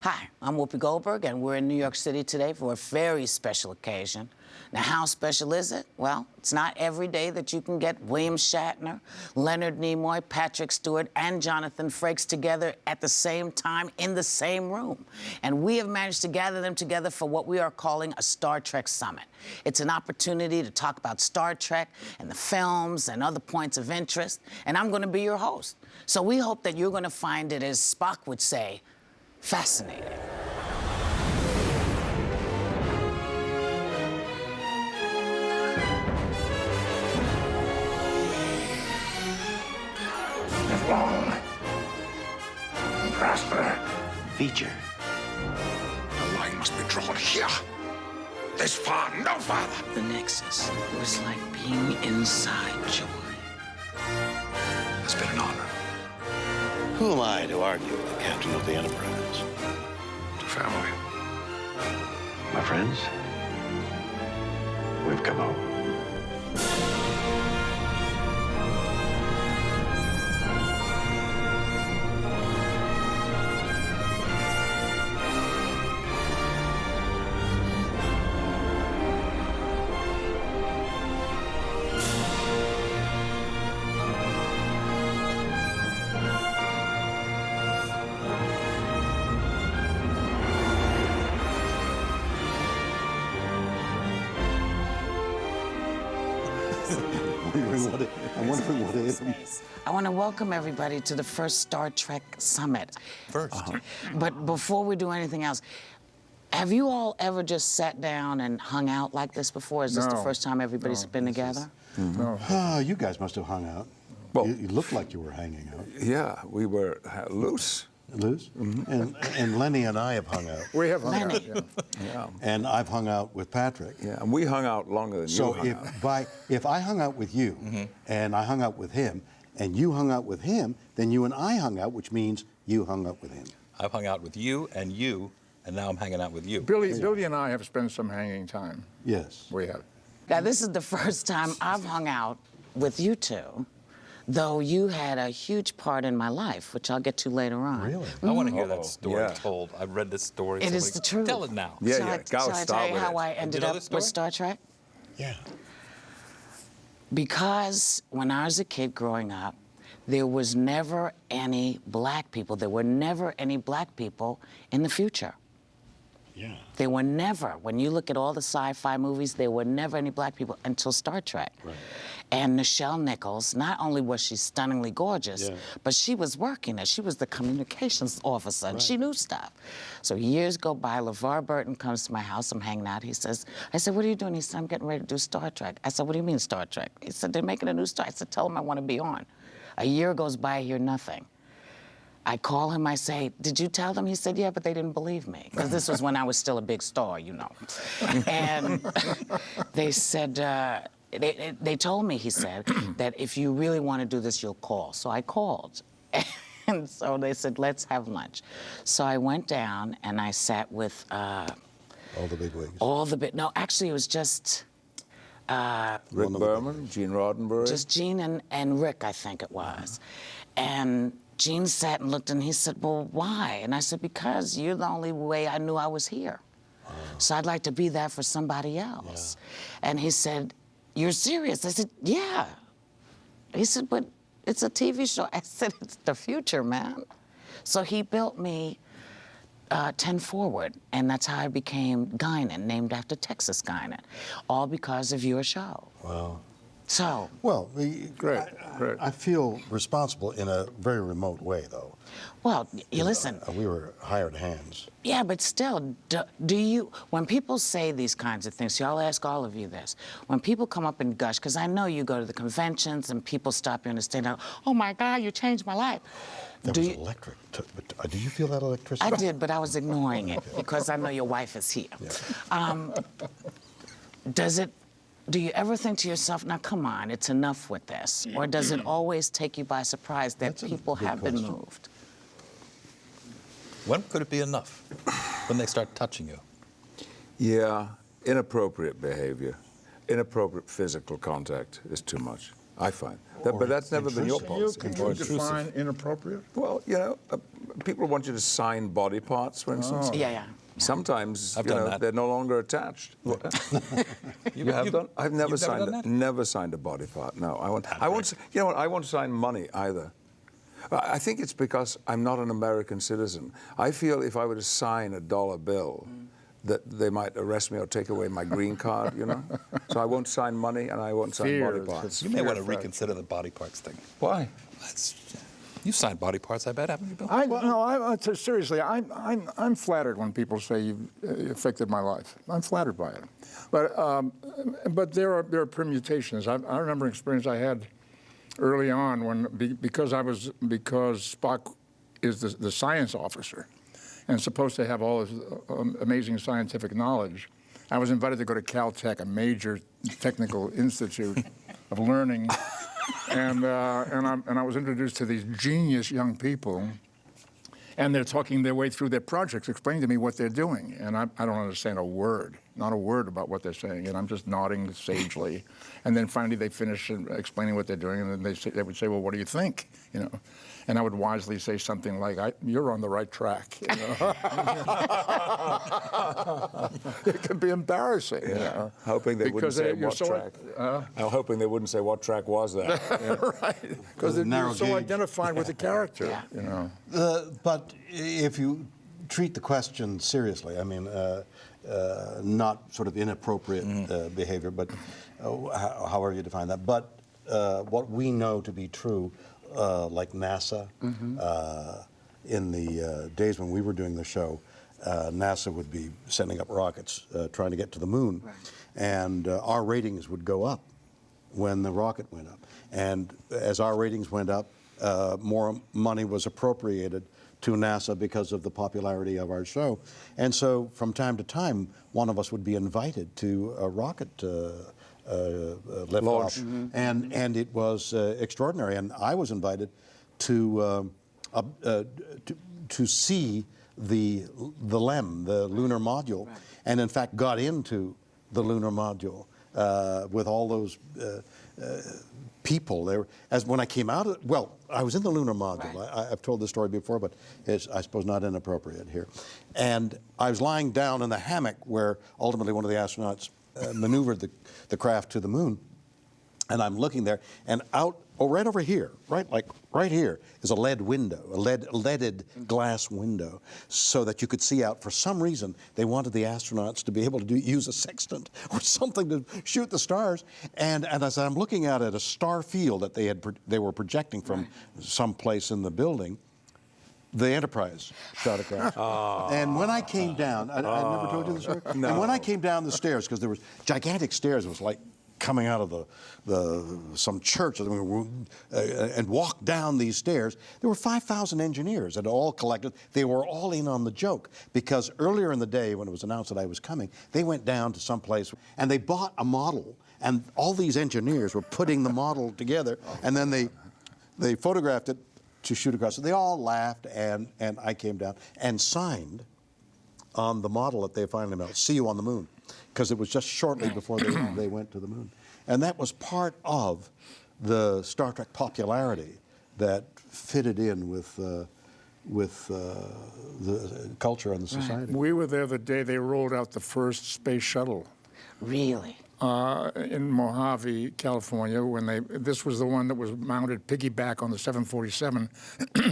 Hi, I'm Whoopi Golderberg, and we're in New York City today for a very special occasion. Now, how special is it? Well, it's not every day that you can get William Shatner, Leonard Nimoy, Patrick Stewart, and Jonathan Frakes together at the same time in the same room. And we have managed to gather them together for what we are calling a Star Trek Summit. It's an opportunity to talk about Star Trek and the films and other points of interest, and I'm going to be your host. So we hope that you're going to find it, as Spock would say, fascinating. Live long and prosper. Feature. The line must be drawn here. This far, no farther. The Nexus was like being inside Joy. It's been an honor. Who am I to argue with the captain of the Enterprise? To family. My friends, we've come home. I want to welcome everybody to the first Star Trek Summit. First. But before we do anything else, have you all ever just sat down and hung out like this before? Is this the first time everybody's been together? No. You guys must have hung out. Well, you looked like you were hanging out. Yeah, we were loose. Loose? And Lenny and I have hung out. We have hung Lenny. out, yeah. And I've hung out with Patrick. Yeah, and we hung out longer than So you hung out. if I hung out with you, and I hung out with him, and you hung out with him, then you and I hung out, which means you hung out with him. I've hung out with you, and now I'm hanging out with you. Billy and I have spent some hanging time. Yes. We have. Now, this is the first time I've hung out with you two, though you had a huge part in my life, which I'll get to later on. Really? I want to hear that story Yeah. told. I've read this story. It is the truth. Tell it now. Yeah, Shall yeah. I, Go shall I start tell you with how it. I ended know up this with story? Star Trek? Yeah. Because when I was a kid growing up, there was never any black people. There were never any black people in the future. Yeah. There were never, when you look at all the sci-fi movies, there were never any black people until Star Trek. Right. And Nichelle Nichols, not only was she stunningly gorgeous, Yeah. but she was working there. She was the communications officer, and she knew stuff. So years go by, LeVar Burton comes to my house, I'm hanging out. I said, what are you doing? He said, I'm getting ready to do Star Trek. I said, what do you mean Star Trek? He said, they're making a new Star. I said, tell them I want to be on. A year goes by, I hear nothing. I call him, I say, did you tell them? He said, yeah, but they didn't believe me. Because this was when I was still a big star, you know. And they said, they told me, he said, that if you really want to do this, you'll call. So I called. And so they said, let's have lunch. So I went down and I sat with... All the big wigs. No, actually, it was just... Rick Berman, Gene Roddenberry. Just Gene and Rick, I think it was. And Gene sat and looked and he said, well, why? And I said, because you're the only way I knew I was here. So I'd like to be that for somebody else. Yeah. And he said, you're serious? I said, yeah. He said, but it's a TV show. I said, it's the future, man. So he built me 10 Forward, and that's how I became Guinan, named after Texas Guinan, all because of your show. Wow. So. Well, Great. I feel responsible in a very remote way, though. Well, you listen. We were hired hands. Yeah, but still, do you, when people say these kinds of things, so I'll ask all of you this, when people come up and gush, because I know you go to the conventions and people stop you on the stage and go, oh my God, you changed my life. That was electric. Did you feel that electricity? I did, but I was ignoring it because I know your wife is here. Yeah. Do you ever think to yourself, now come on, it's enough with this? Or does it always take you by surprise that people have been moved? When could it be enough? When they start touching you? Yeah, inappropriate behavior, inappropriate physical contact is too much, I find. But that's never been your policy. Can you define inappropriate? Well, you know, people want you to sign body parts, for instance. Yeah, yeah. Sometimes I've you done know, that. they're no longer attached. You have done? I've never you've signed never done that? never signed a body part. No, I won't. You know what? I won't sign money either. I think it's because I'm not an American citizen. I feel if I were to sign a dollar bill, that they might arrest me or take away my green card. You know, so I won't sign money and I won't sign Fear, body parts. You may want to Fear reconsider the body parts thing. Why? You've signed body parts, I bet, haven't you, Bill? Seriously, I'm flattered when people say you've affected my life. I'm flattered by it, but there are permutations. I remember an experience I had early on when because Spock is the science officer and supposed to have all this amazing scientific knowledge. I was invited to go to Caltech, a major technical institute of learning. And I was introduced to these genius young people, and they're talking their way through their projects, explaining to me what they're doing. And I don't understand a word, not a word about what they're saying, and I'm just nodding sagely. And then finally they finish explaining what they're doing, and then they would say, well, what do you think? You know, and I would wisely say something like, you're on the right track. You know? It can be embarrassing. Yeah. You know? Hoping they wouldn't say what so track. I'm hoping they wouldn't say what track was that. Right, because they're narrow so gauge. identified with the character. You know. But if you treat the question seriously, I mean, not sort of inappropriate behavior, but however you define that, but what we know to be true, like NASA, in the days when we were doing the show, NASA would be sending up rockets trying to get to the moon, and our ratings would go up when the rocket went up. And as our ratings went up, more money was appropriated to NASA because of the popularity of our show. And so from time to time, one of us would be invited to a rocket lift-off. And it was extraordinary. And I was invited to see the LEM, the lunar module, and in fact got into the lunar module with all those people there. As when I came out of, well, I was in the lunar module. I've told this story before, but it's, I suppose, not inappropriate here. And I was lying down in the hammock where ultimately one of the astronauts maneuvered the craft to the moon. And I'm looking there, and out, right over here, right here, is a lead window, a leaded glass window, so that you could see out. For some reason, they wanted the astronauts to be able to use a sextant or something to shoot the stars. And as I'm looking out at a star field that they were projecting from someplace in the building, the Enterprise shot across. And when I came down, I never told you this story? No. And when I came down the stairs, because there was gigantic stairs, it was like coming out of some church, and walked down these stairs, there were 5,000 engineers that all collected. They were all in on the joke, because earlier in the day when it was announced that I was coming, they went down to some place and they bought a model, and all these engineers were putting the model together, and then they photographed it to shoot across. So they all laughed, and I came down and signed on the model that they finally made, "See you on the moon," because it was just shortly before they went to the moon. And that was part of the Star Trek popularity that fitted in with the culture and the society. We were there the day they rolled out the first space shuttle. Really? In Mojave, California, when this was the one that was mounted piggyback on the 747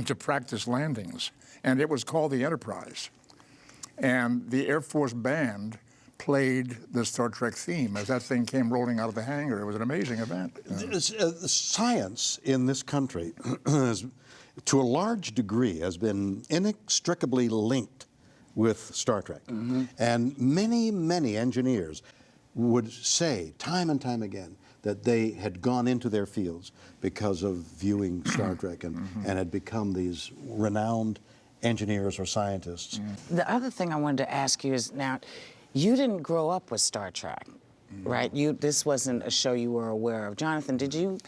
to practice landings. And it was called the Enterprise. And the Air Force band played the Star Trek theme as that thing came rolling out of the hangar. It was an amazing event. Science in this country, to a large degree, has been inextricably linked with Star Trek. And many, many engineers would say time and time again that they had gone into their fields because of viewing Star Trek and had become these renowned engineers or scientists. The other thing I wanted to ask you is, now, you didn't grow up with Star Trek, right? This wasn't a show you were aware of. Jonathan, did you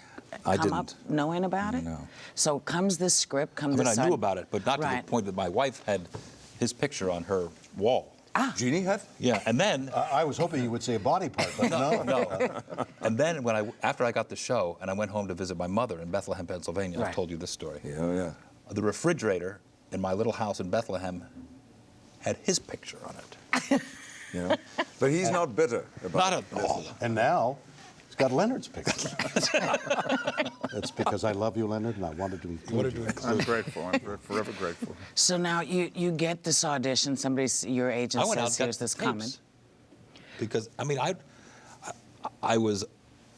come up knowing about it? No. So comes this script, comes the I knew about it, but not to the point that my wife had his picture on her wall. Jeannie had? Yeah, and then... I was hoping you would say a body part, but no. And then after I got the show and I went home to visit my mother in Bethlehem, Pennsylvania, I've told you this story. Yeah, yeah. The refrigerator in my little house in Bethlehem had his picture on it. You know? But he's not bitter about Not it. at all. And now it's got Leonard's picture. That's because I love you, Leonard, and I wanted to include you. I'm grateful. I'm forever grateful. So now you get this audition. Your agent I went out says, and here's got this tapes. coming. Because, I mean, I was,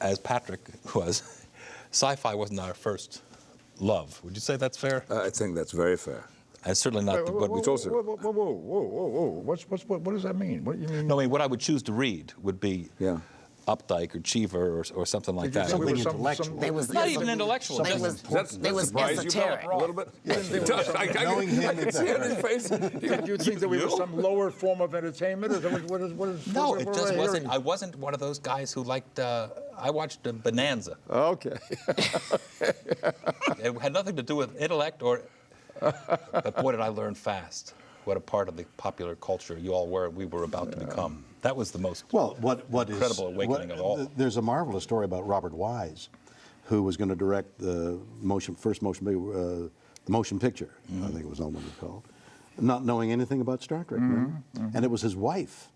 as Patrick was, sci-fi wasn't our first love. Would you say that's fair? I think that's very fair. And certainly not what we told. Whoa. What does that mean? What do you mean? No, I mean, what I would choose to read would be Updike or Cheever or something like that. Something intellectual. They was Not even intellectual. They was, they was esoteric. A little bit. Knowing him, I can see it in his face. Did you think that we were some lower form of entertainment? Or what is, No, what it am just I wasn't. hearing? I wasn't one of those guys who liked. I watched Bonanza. Okay. It had nothing to do with intellect or. But boy, did I learn fast what a part of the popular culture you all were. We were about to become. That was the most incredible awakening of all. There's a marvelous story about Robert Wise, who was going to direct the first motion picture. I think it was all what it was called. Not knowing anything about Star Trek, and it was his wife.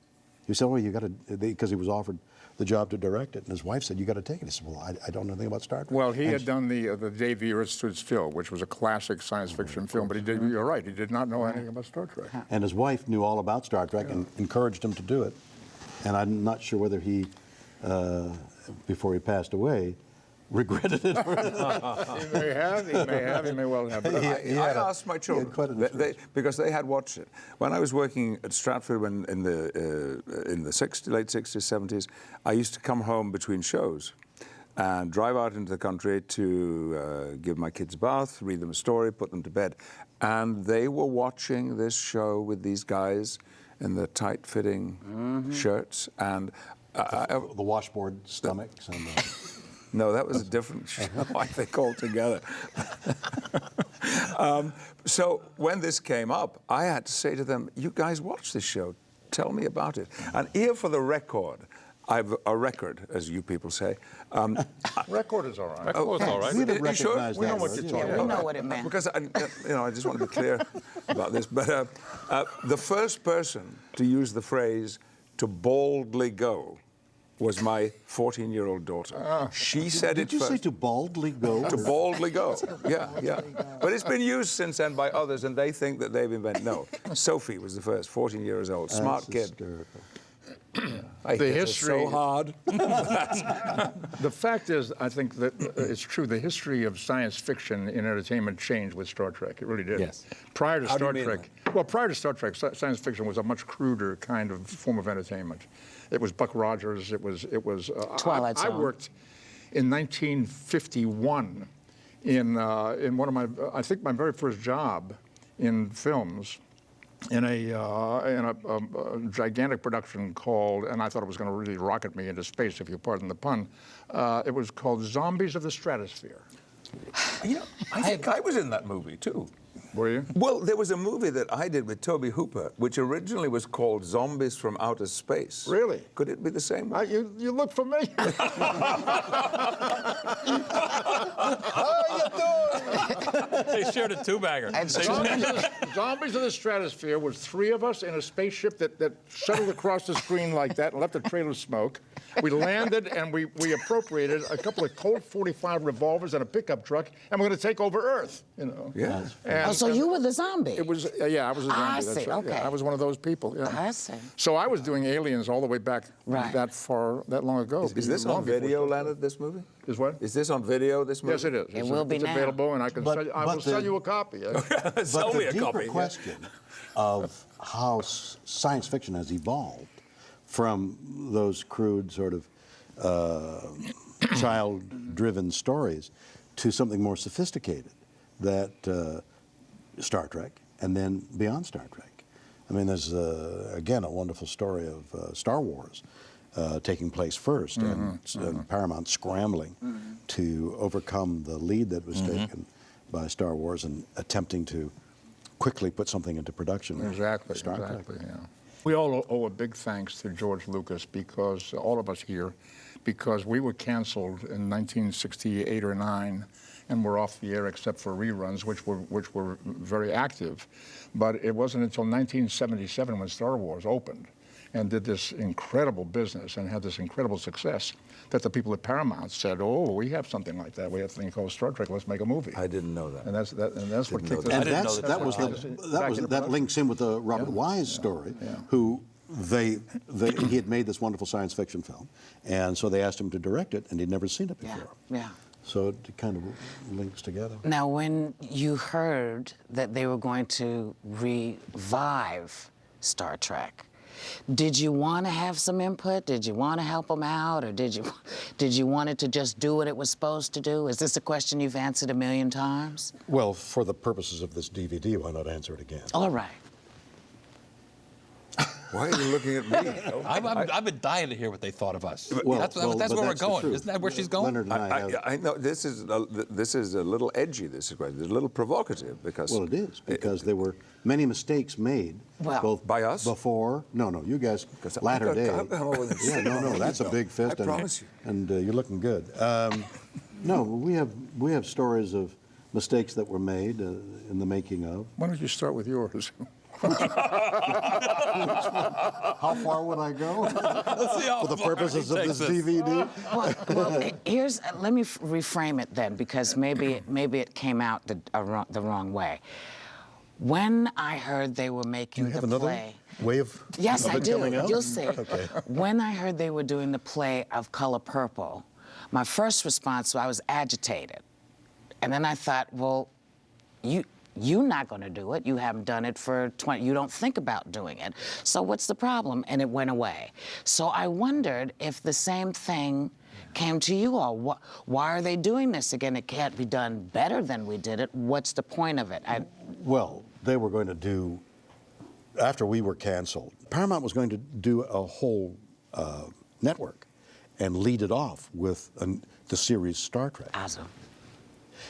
He said, "Oh, you got to," because he was offered the job to direct it, and his wife said, "You got to take it." He said, "Well, I don't know anything about Star Trek." Well, he had done the Day the Earth Stood Still, which was a classic science fiction film, but you're right, he did not know anything about Star Trek. And his wife knew all about Star Trek and encouraged him to do it. And I'm not sure whether he, before he passed away, regretted it. He may well have. But I asked my children because they had watched it when I was working at Stratford in the late 60s, 70s. I used to come home between shows and drive out into the country to give my kids a bath, read them a story, put them to bed, and they were watching this show with these guys in the tight-fitting shirts and the washboard stomachs and. No, that was a different show, I think, altogether. So when this came up, I had to say to them, you guys watch this show. Tell me about it. And here for the record, I've a record, as you people say. Record is all right. Record's all right. We don't You sure? recognize We know that what word. you're talking We know what it meant. Because I just want to be clear about this. But the first person to use the phrase "to boldly go" was my 14-year-old daughter. She said it Did you first. say to boldly go? To boldly go. Yeah. But it's been used since then by others, and they think that they've invented. No, Sophie was the first, 14 years old, smart kid. Hysterical. I The hit her history- so hard. The fact is, I think that it's true. The history of science fiction in entertainment changed with Star Trek. It really did. Yes. Prior to How do you Star mean Trek, well, prior to Star Trek, science fiction was a much cruder kind of form of entertainment. It was Buck Rogers. It was. Twilight I Zone. worked in 1951 in one of my, I think my very first job in films. In a gigantic production called, and I thought it was going to really rocket me into space, if you pardon the pun. It was called Zombies of the Stratosphere. You know, I think I was in that movie, too. Were you? Well, there was a movie that I did with Toby Hooper, which originally was called Zombies from Outer Space. Really? Could it be the same one? You look familiar. How you doing? They shared a two-bagger. Zombies of the Stratosphere was three of us in a spaceship that shuttled across the screen like that and left a trail of smoke. We landed and we appropriated a couple of Colt 45 revolvers and a pickup truck, and we're going to take over Earth. You know. Yeah. And, So you were the zombie. It was yeah, I was a zombie. I That's see, right. okay. Yeah, I was one of those people. Yeah. I see. So I was doing Aliens all the way back that long ago. Is this long on before video, Star Trek. Leonard, this movie? Is what? Is this on video, this movie? Yes, it is. It will be it's now. available, and I can. I will sell you a copy. Sell But me the a deeper copy. question of how science fiction has evolved from those crude sort of child-driven stories to something more sophisticated, that Star Trek, and then beyond Star Trek. I mean, there's, again, a wonderful story of Star Wars taking place first, and Paramount scrambling to overcome the lead that was taken by Star Wars and attempting to quickly put something into production. Exactly. Star Trek. Exactly. Yeah. We all owe a big thanks to George Lucas, because all of us here, because we were canceled in 1968 or 9, and were off the air except for reruns, which were very active. But it wasn't until 1977 when Star Wars opened and did this incredible business and had this incredible success that the people at Paramount said, "Oh, we have something like that. We have a thing called Star Trek. Let's make a movie." I didn't know that. And that's what kicked us. And off. that links in with the Robert Wise story, who he had made this wonderful science fiction film, and so they asked him to direct it, and he'd never seen it before. Yeah. So it kind of links together. Now, when you heard that they were going to revive Star Trek, did you want to have some input? Did you want to help them out, or did you want it to just do what it was supposed to do? Is this a question you've answered a million times? Well, for the purposes of this DVD, why not answer it again? All right. Why are you looking at me? I've been dying to hear what they thought of us. Well, that's but where we're that's the going. truth. Isn't that where she's going? Leonard and I have... I know this is a little edgy. This is a little provocative because. Well, it is, because there were many mistakes made. Well, both by us? Before. No, you guys, latter day. Yeah, no, that's a big fist. I promise you. And you're looking good. No, we have stories of mistakes that were made in the making of. Why don't you start with yours? How far would I go? Let's see how For the far purposes he of takes this us. DVD? Well, let me reframe it then, because maybe it came out the wrong way. When I heard they were making You have the another play. way of Yes, of I it do. coming out? You'll see. Okay. When I heard they were doing the play of Color Purple, my first response was I was agitated. And then I thought, well, you're not going to do it. You haven't done it for 20. You don't think about doing it. So what's the problem? And it went away. So I wondered if the same thing came to you all. Why are they doing this again? It can't be done better than we did it. What's the point of it? Well, they were going to do, after we were canceled, Paramount was going to do a whole network and lead it off with the series Star Trek. Awesome.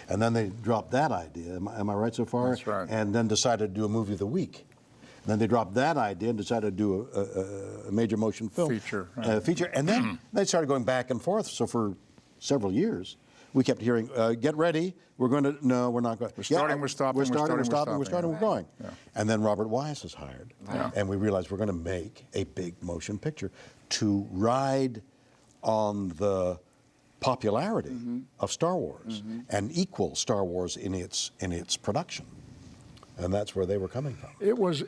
And then they dropped that idea. Am I right so far? That's right. And then decided to do a movie of the week. And then they dropped that idea and decided to do a major motion film. Feature, right. Feature. And then they started going back and forth. So for several years, we kept hearing, get ready, we're going to, no, we're not going. We're starting, we're stopping, we're starting, we're we're stopping, we're stopping. starting, we're going. Yeah. And then Robert Wise is hired. Yeah. And we realized we're going to make a big motion picture to ride on the popularity of Star Wars and equal Star Wars in its production. And that's where they were coming from. It was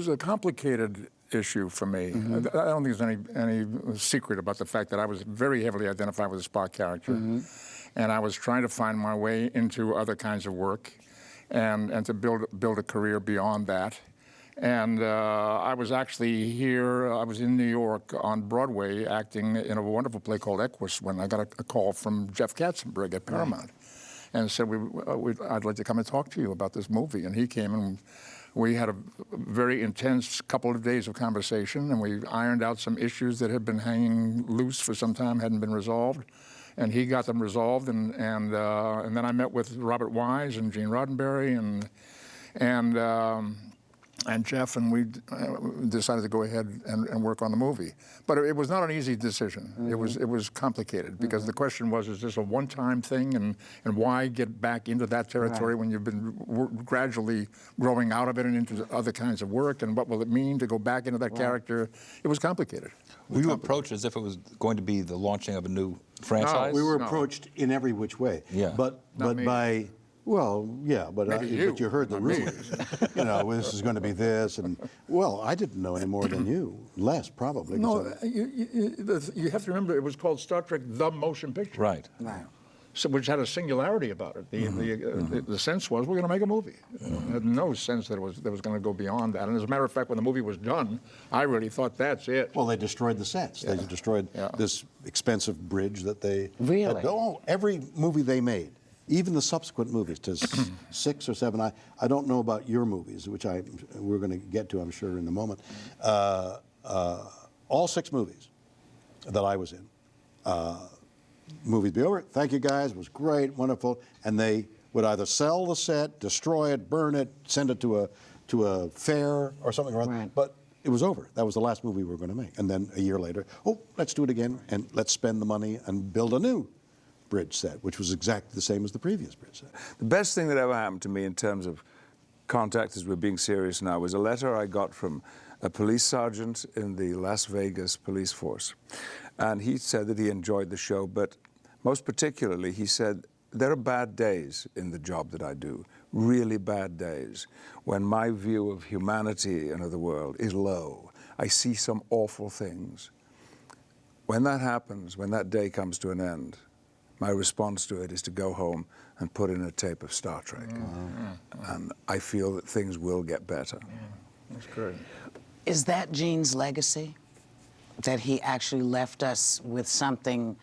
a complicated issue for me. I don't think there's any secret about the fact that I was very heavily identified with the Spock character, and I was trying to find my way into other kinds of work, and to build a career beyond that. And I was actually here. I was in New York on Broadway acting in a wonderful play called Equus when I got a call from Jeff Katzenberg at Paramount, and said, I'd like to come and talk to you about this movie. And he came and we had a very intense couple of days of conversation, and we ironed out some issues that had been hanging loose for some time, hadn't been resolved. And he got them resolved, and then I met with Robert Wise and Gene Roddenberry and Jeff, and we decided to go ahead and work on the movie. But it was not an easy decision. It was complicated because the question was, is this a one-time thing, and why get back into that territory when you've been gradually growing out of it and into other kinds of work, and what will it mean to go back into that character? It was complicated. Were you approached as if it was going to be the launching of a new franchise? We were approached in every which way. Yeah. But by... Well, yeah, but but you heard the rumors. You know, this is going to be this, and well, I didn't know any more than you, less probably. No, you have to remember it was called Star Trek: The Motion Picture. Right. So, which had a singularity about it. The sense was we're going to make a movie. It had no sense that it was going to go beyond that. And as a matter of fact, when the movie was done, I really thought that's it. Well, they destroyed the sets. They destroyed this expensive bridge that they Really? Every movie they made. Even the subsequent movies, to 6 or 7, I don't know about your movies, which we're going to get to, I'm sure, in a moment. All 6 movies that I was in, movies be over, thank you guys, it was great, wonderful, and they would either sell the set, destroy it, burn it, send it to a fair or something like that, Right. but it was over. That was the last movie we were going to make. And then a year later, let's do it again, and let's spend the money and build a new bridge set, which was exactly the same as the previous bridge set. The best thing that ever happened to me in terms of contact, as we're being serious now, was a letter I got from a police sergeant in the Las Vegas police force. And he said that he enjoyed the show, but most particularly, he said, there are bad days in the job that I do, really bad days, when my view of humanity and of the world is low. I see some awful things. When that happens, when that day comes to an end, my response to it is to go home and put in a tape of Star Trek. And I feel that things will get better. That's good. Is that Gene's legacy? That he actually left us with something,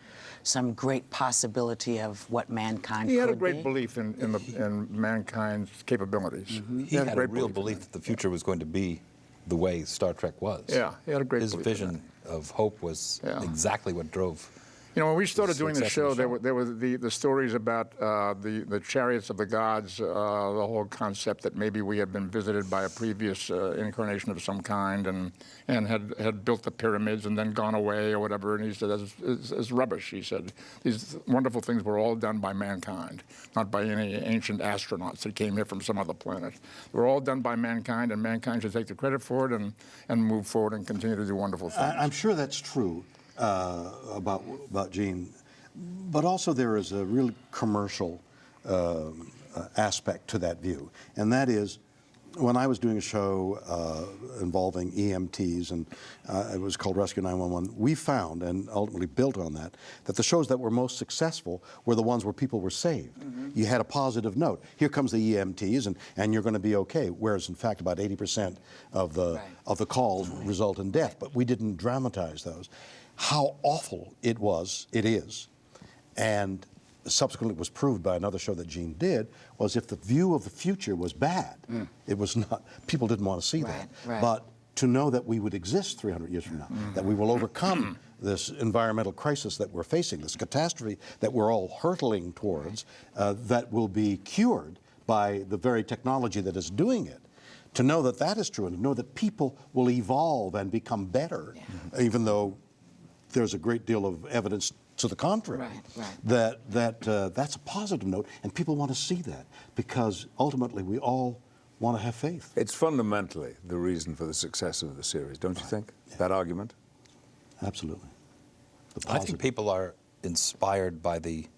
some great possibility of what mankind could be? He had a great belief in mankind's capabilities. He had a real belief that the future was going to be the way Star Trek was. Yeah, he had a great His belief in vision of hope was exactly what drove. You know, when we started doing the success show, of the show. there were the stories about the chariots of the gods, the whole concept that maybe we had been visited by a previous incarnation of some kind and had built the pyramids and then gone away or whatever. And he said, it's rubbish, he said. These wonderful things were all done by mankind, not by any ancient astronauts that came here from some other planet. They were all done by mankind, and mankind should take the credit for it and move forward and continue to do wonderful things. I'm sure that's true. About Gene, but also there is a really commercial aspect to that view, and that is when I was doing a show involving EMTs, and it was called Rescue 911, we found, and ultimately built on that the shows that were most successful were the ones where people were saved. You had a positive note. Here comes the EMTs, and you're going to be okay. Whereas, in fact, about 80% of the calls result in death. But we didn't dramatize those. How awful it is, and subsequently was proved by another show that Gene did, was if the view of the future was bad, it was not, people didn't want to see that. Right. But to know that we would exist 300 years from now, that we will overcome this environmental crisis that we're facing, this catastrophe that we're all hurtling towards, that will be cured by the very technology that is doing it. To know that that is true, and to know that people will evolve and become better, even though there's a great deal of evidence to the contrary. That's a positive note, and people want to see that because ultimately we all want to have faith. It's fundamentally the reason for the success of the series, don't you think? That argument? Absolutely. I think people are inspired by the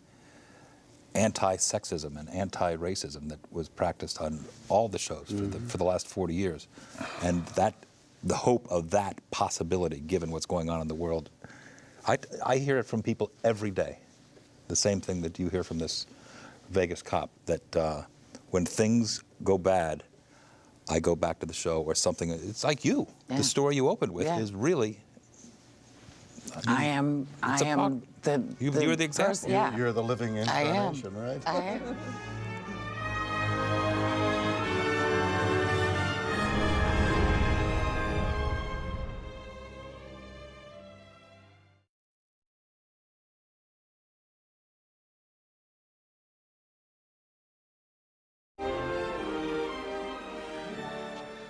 anti-sexism and anti-racism that was practiced on all the shows for the last 40 years, and that the hope of that possibility, given what's going on in the world. I hear it from people every day, the same thing that you hear from this Vegas cop, that when things go bad, I go back to the show or something. It's like you. The story you opened with is really... I am you're the example. You're the living incarnation, right? I am.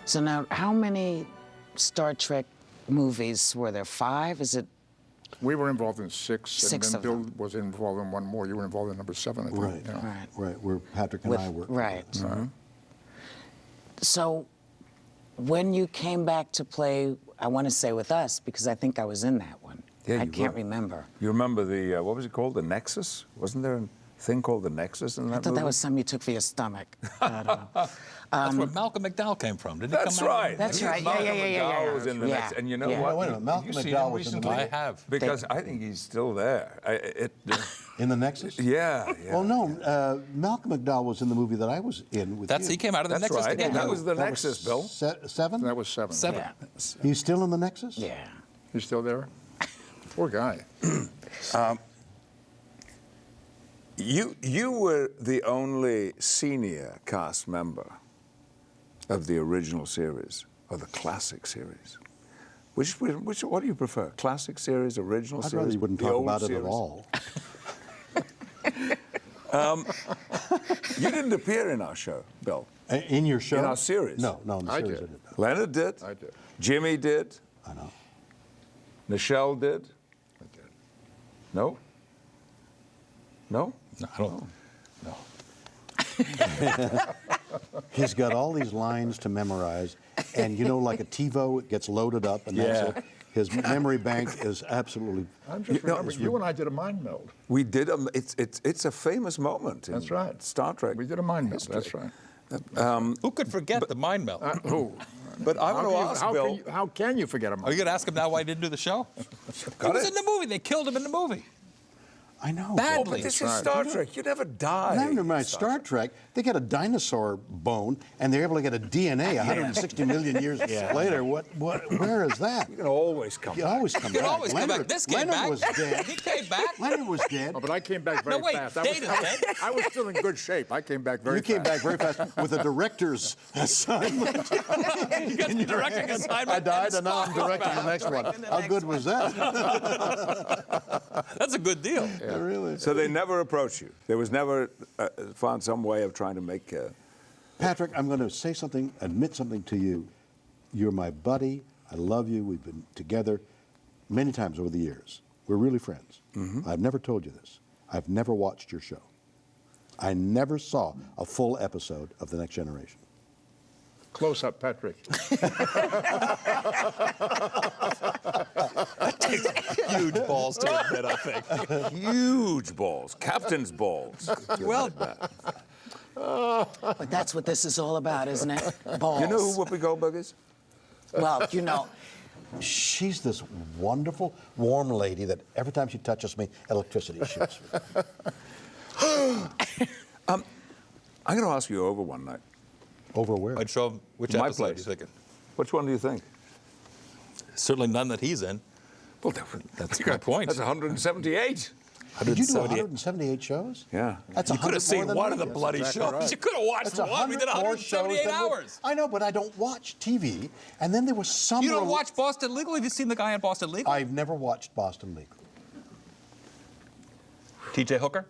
So now, how many Star Trek movies were there? 5? Is it? We were involved in 6, 6 and then of Bill them. was involved in one more. You were involved in number 7, I think. Right. Yeah. Right, where Patrick and I worked. Right. So, when you came back to play, I want to say with us, because I think I was in that one. Yeah, I can't remember. You remember the, what was it called, the Nexus? Wasn't there a thing called the Nexus in that I thought movie? that was something you took for your stomach. That's where Malcolm McDowell came from. Did he That's come out? right. That's right. Malcolm Yeah. McDowell was in the Yeah. Nexus. And you know Yeah. what? Wait a minute, Malcolm Have you seen McDowell him was in the recently? movie? I have. Because I think he's still there. In the Nexus? Yeah. Well, no, Malcolm McDowell was in the movie that I was in with you. He came out of the That's Nexus right. to get That you. was the That Nexus, Bill. 7? That was 7. 7. Yeah. He's still in the Nexus? Yeah. He's still there? Poor guy. You were the only senior cast member of the original series, or the classic series. What do you prefer? Classic series, original I'd series? rather you wouldn't the talk old about it series? at all. You didn't appear in our show, Bill. In your show? In our series. No, in the I series did. I did not. Leonard did. I did. Jimmy did. I know. Nichelle did. I did. No? No? No, I don't. No. He's got all these lines to memorize, and you know, like a TiVo, it gets loaded up, and that's it. His memory bank is absolutely. I'm just remembering, you and I did a mind meld. We did. It's a famous moment in That's right. Star Trek. We did a mind meld. history. That's right. Who could forget the mind melt? But I want to ask Bill. How can you forget a mind Are you going to ask him now why he didn't do the show? He was in the movie. They killed him in the movie. I know. Badly. Oh, but this is Star Trek. You never die. Never mind Star Trek. They get a dinosaur bone, and they're able to get a DNA 160 million years later. Where is that? You can always come You back. always come You back. can always come back. This came Leonard back. was dead. He came back. Leonard was dead. Oh, but I came back very No, wait, fast. I was still in good shape. I came back very You came fast. back very fast with a director's assignment. You got the directing assignment. I died, and and now I'm directing the next one. How good was that? That's a good deal. Yeah, really. So they never approach you. There was never found some way of trying to make. Patrick, I'm going to say something, admit something to you. You're my buddy. I love you. We've been together many times over the years. We're really friends. I've never told you this. I've never watched your show. I never saw a full episode of The Next Generation. Close up, Patrick. Huge balls to admit, I think. Huge balls, captain's balls. Well, But that's what this is all about, isn't it? Balls. You know who Whoopi Goldberg is? Well, you know, She's this wonderful, warm lady that every time she touches me, electricity shoots me. I'm going to ask you over one night. Over where? I'd show him which My episode place. you thinking. Which one do you think? Certainly none that he's in. Well, That's my point. That's 178. Did you do 178. 178 shows? Yeah. That's You could 100 have seen more than one me. of the bloody exactly shows. right. You could have watched That's one. We did 100 more shows 178 than we- hours. I know, but I don't watch TV. And then there was some. You don't watch Boston Legal? Have you seen the guy in Boston Legal? I've never watched Boston Legal. T.J. Hooker?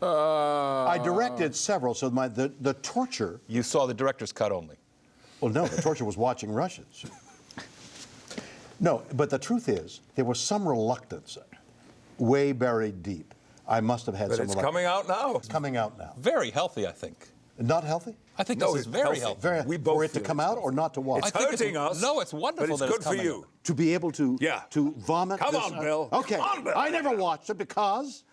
I directed several, so the torture. You saw the director's cut only. Well, no, the torture was watching Russians. No, but the truth is, there was some reluctance, way buried deep. I must have had But some. it's coming out now. It's coming out now. Very healthy, I think. Not healthy. I think No, this is it's very healthy. healthy. Very, We for both it to feel come it's out or not to watch. I It's think hurting us. No, it's wonderful But it's that good it's for coming you. out. To be able to Yeah. to vomit. Come this on, Bill. Okay, Come on, Bill. I never watched it because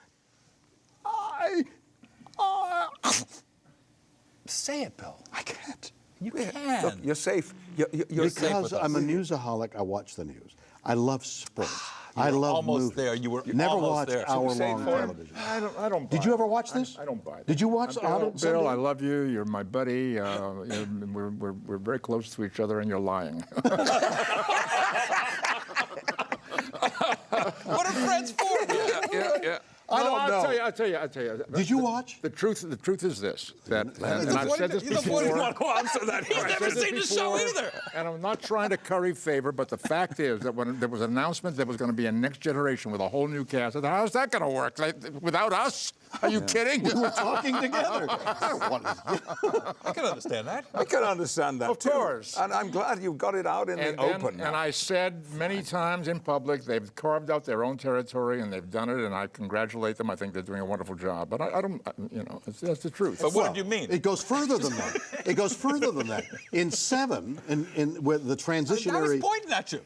Say it, Bill. I can't. You Look, can. you're safe. You're safe because with us. I'm a newsaholic. I watch the news. I love sports. I love almost movies. there. You were never almost watched there. hour-long for him? television. I don't buy Did you it. ever watch this? I don't buy it. Did you watch Bill, Autumn Bill, I Sunday? love you. You're my buddy. We're very close to each other, and you're lying. What are friends for? Yeah. I don't know. I'll tell you. Did you watch? The truth is this, that, and I've said this He's the one who before. want to answer that. He's I've never said this seen the show before, either. And I'm not trying to curry favor, but the fact is that when there was an announcement there was going to be a Next Generation with a whole new cast, I said, how's that going to work? Like, without us? Are you kidding? We were talking together. I can understand that. I can understand that Of too. course. And I'm glad you got it out in the open. And I said many times in public, they've carved out their own territory and they've done it, and I congratulate them. I think they're doing a wonderful job. But I don't, that's the truth. But what did you mean? It goes further than that. It goes further than that. In 7, with the I transitionary. was pointing at you.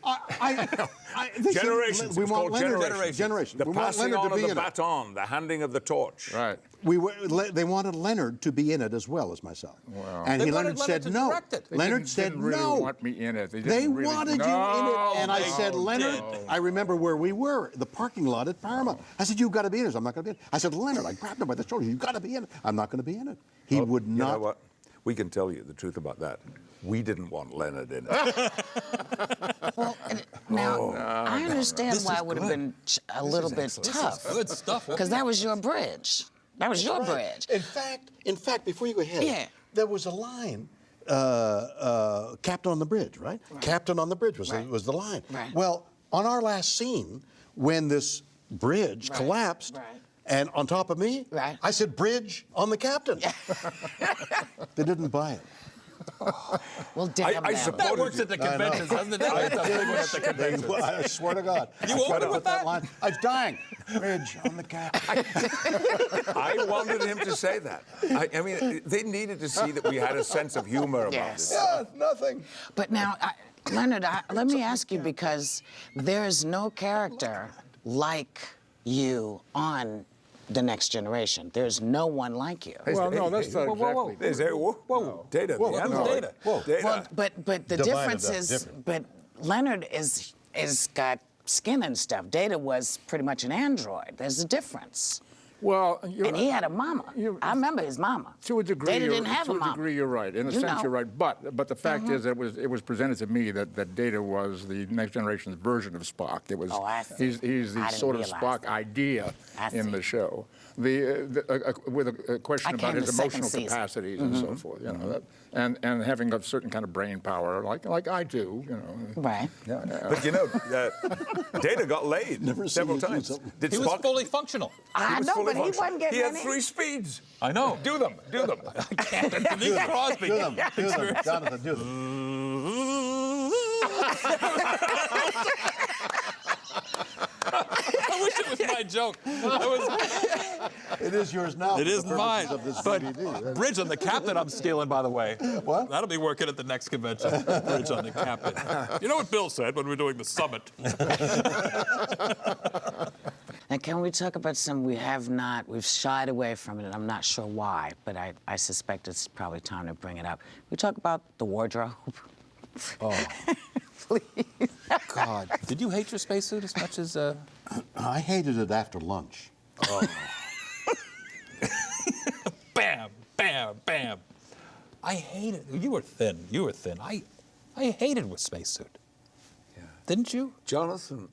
They said, Generations. We It's want called Leonard. Generations. The We want passing Leonard on to of be the in it. baton, the handing of the torch. Right. They wanted Leonard to be in it as well as myself. And They Leonard wanted said Leonard to no. direct it. They Leonard said didn't really no. want me in it. They didn't really, wanted you in No, it, and I they said, Leonard, didn't. I remember where we were, the parking lot at Paramount. I said, you've got to be in it. I'm not going to be in it. I said, Leonard, I grabbed him by the shoulder. You've got to be in it. I'm not going to be in it. He would You not. know what? We can tell you the truth about that. We didn't want Leonard in it. well, now I understand why it would have been a little bit tough. Good stuff. Because that was your bridge. That was your bridge. In fact, before you go ahead, Yeah. there was a line, Captain on the Bridge, right? Captain on the Bridge was the line. Right. Well, on our last scene, when this bridge collapsed, and on top of me, I said, bridge on the captain. They didn't buy it. We'll damn I them. support- That works at the conventions, doesn't it? That's a big one at the conventions. I swear to God. You I tried opened to with put that that? line. I was dying. Ridge on the cap. I wanted him to say that. I mean, they needed to see that we had a sense of humor about Yes. it. Yeah, nothing. But now, Leonard, let me ask you, because there is no character like you on The Next Generation. There's no one like you. Well, no, that's not exactly. Whoa, Data. Whoa, the who's android. Data? Whoa. Data. Well, but the Divided difference up, is, different. but Leonard is got skin and stuff. Data was pretty much an android. There's a difference. Well, And he had a mama. I remember his mama. To a degree, Data didn't have a to a mama. degree, you're right. In a You sense, know. you're right. But the fact is that it was presented to me that Data was the Next Generation's version of Spock. It was. Oh, I see. He's the I didn't sort of realize Spock that. idea I in see. the show. With a question I about came his the second emotional season. capacities and so forth. You know, and having a certain kind of brain power, like I do. You know. Right. But you know, Data got laid Never seen several you do times. something. Did He was Spock? fully functional. I was know, fully but he functional. wasn't getting He had any. 3 speeds. I know. Do them. Denise Crosby. Do them. Jonathan, do them. I wish it was my joke. It is yours now. It for is the mine. purposes of this But DVD. Bridge on the Captain I'm stealing, by the way. What? That'll be working at the next convention. Bridge on the Captain. You know what Bill said when we were doing the summit? Now, can we talk about some we have not, we've shied away from it, and I'm not sure why, but I suspect it's probably time to bring it up. We talk about the wardrobe. Oh. Please. God. Did you hate your spacesuit as much as... I hated it after lunch. Bam, bam, bam. I hated... You were thin. You were thin. I hated with spacesuit. Yeah. Didn't you? Jonathan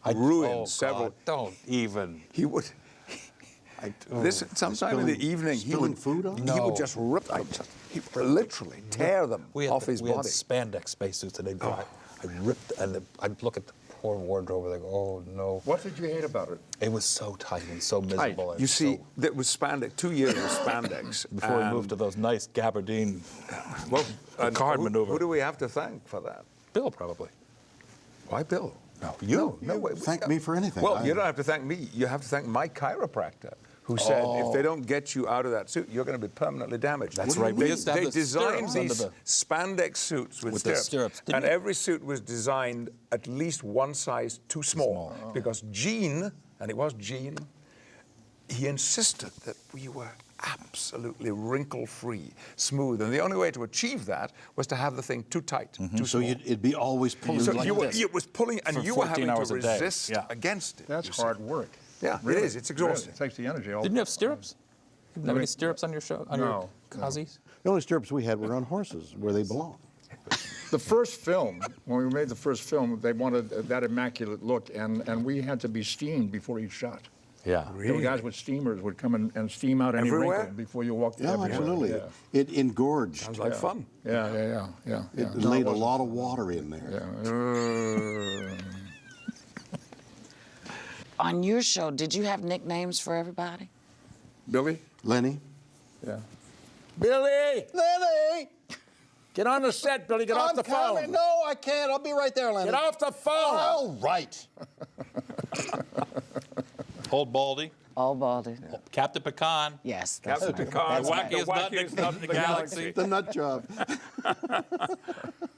I ruined several. God, don't even. He would. Sometime in the evening, he spilling would food on? He No. would just rip. He would literally tear them off his we had body. spandex spacesuits, and they'd go. I ripped, and I'd look at the poor wardrobe, and I go, oh no. What did you hate about it? It was so tight and so miserable. and You see, so- that was spandex. 2 years of spandex before we and- moved to those nice gabardine Well, and card who maneuver. do we have to thank for that? Bill, probably. Why Bill? No, you. No way. Thank me for anything. Well, you don't have to thank me. You have to thank my chiropractor, who said if they don't get you out of that suit, you're going to be permanently damaged. That's right. We used to have They the designed stirrups under these the- spandex suits with the stirrups, stirrups, didn't and you? every suit was designed at least one size too small, because Gene, and it was Gene, he insisted that we were absolutely wrinkle-free, smooth, and the only way to achieve that was to have the thing too tight, too So small. it'd be always pulling So like you were, this. it was pulling, and For you were 14 having hours to a day. resist Yeah. against it. That's you see. hard work. Yeah, Really, it is. It's exhausting. Really. It takes the energy all Didn't you have stirrups? You have any stirrups on your show? On your No, Kazi's? The only stirrups we had were on horses, where they belong. The first film, when we made the first film, they wanted that immaculate look, and we had to be steamed before each shot. Yeah. There were guys with steamers would come and steam out any Everywhere? wrinkle before you walked Yeah, everywhere. absolutely. Yeah. It engorged. Sounds like fun. Yeah. It laid a lot of water in there. On your show, did you have nicknames for everybody? Billy? Lenny? Yeah. Billy! Lenny! Get on the set, Billy. Get off the phone. No, I can't. I'll be right there, Lenny. Get off the phone. All right. Old Baldy. All Baldy. Captain Pecan. Yes. That's Captain right. Picard, The wackiest nut in the galaxy. The nut job.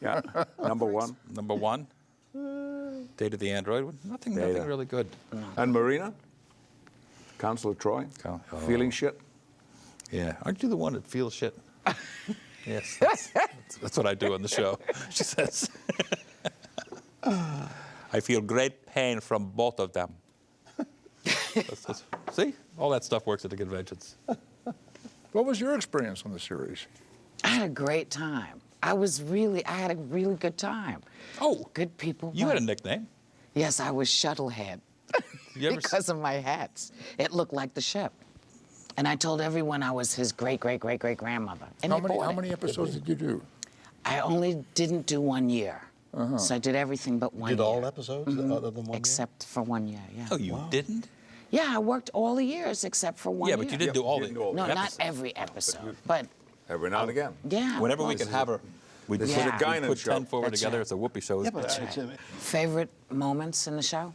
Yeah, number one. Number one. Data the Android. Nothing Data. really good. And Marina, Council of Troy, feeling shit. Yeah. Aren't you the one that feels shit? Yes. That's what I do on the show. She says. I feel great pain from both of them. See? All that stuff works at the conventions. What was your experience on the series? I had a great time. I had a really good time. Oh. Good people. You had a nickname. Yes, I was Shuttlehead. You ever Because of my hats. It looked like the ship. And I told everyone I was his great-great-great-great-grandmother. And they bought How it. many episodes did you do? I only didn't do 1 year. So I did everything but 1 year. Did all episodes other than one? Except for 1 year, yeah. Oh, you didn't? Yeah, I worked all the years except for 1 year. Yeah, but you didn't do all the No, not episodes. every episode, but Every now and again. Yeah. Whenever we could have her, we'd This put is a Guinan put show. 10 forward That's together. right. It's a Whoopi show. Yeah, but Favorite moments in the show?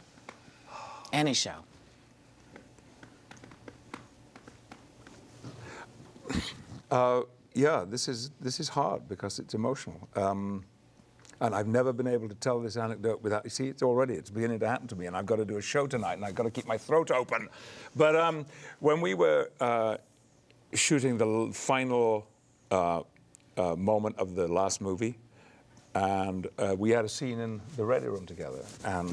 Any show? Yeah, this is hard because it's emotional. And I've never been able to tell this anecdote without, you see, it's beginning to happen to me, and I've got to do a show tonight, and I've got to keep my throat open. But when we were shooting the final moment of the last movie, and we had a scene in the ready room together, and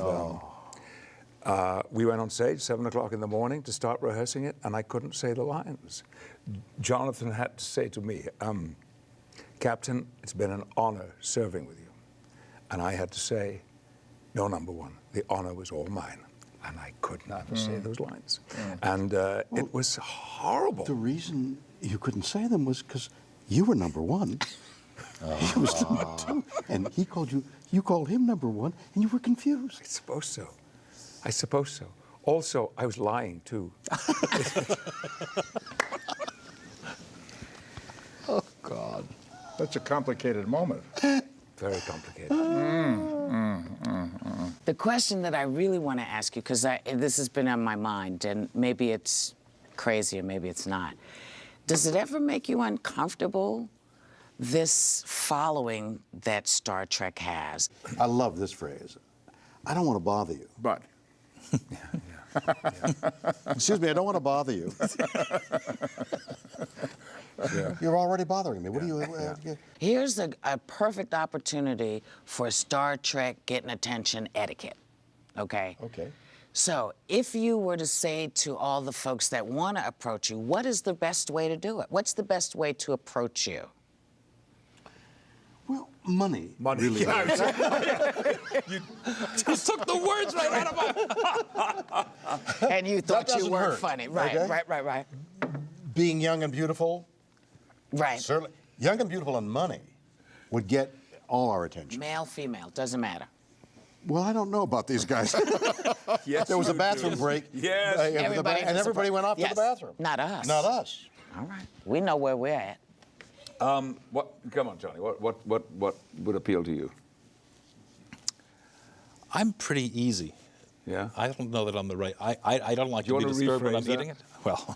we went on stage 7 o'clock in the morning to start rehearsing it, and I couldn't say the lines. Jonathan had to say to me, Captain, it's been an honor serving with you. And I had to say, no, number one, the honor was all mine. And I could not say those lines. And it was horrible. The reason you couldn't say them was because you were number one. He was number two. And he called you called him number one, and you were confused. I suppose so. I suppose so. Also, I was lying, too. Oh, God. That's a complicated moment. Very complicated. The question that I really want to ask you, because this has been on my mind, and maybe it's crazy or maybe it's not. Does it ever make you uncomfortable, this following that Star Trek has? I love this phrase. I don't want to bother you. But Excuse me, I don't want to bother you. You're already bothering me. What do you... Here's a perfect opportunity for Star Trek getting attention etiquette, okay? Okay. So if you were to say to all the folks that want to approach you, what is the best way to do it? What's the best way to approach you? Well, money. Money. Really matters. You just took the words right out of my... And you thought you doesn't weren't hurt, funny. Right, okay? right. Being young and beautiful, Right. certainly. Young and beautiful and money would get all our attention. Male, female, doesn't matter. Well, I don't know about these guys. Yes, There was a you bathroom do. break. Yes. And everybody went off to the bathroom. Not us. Not us. All right. We know where we're at. What? Come on, Johnny. What would appeal to you? I'm pretty easy. Yeah. I don't know that I'm the right... I don't like Do you to be wanna disturbed when I'm rephrase that? eating it. Well,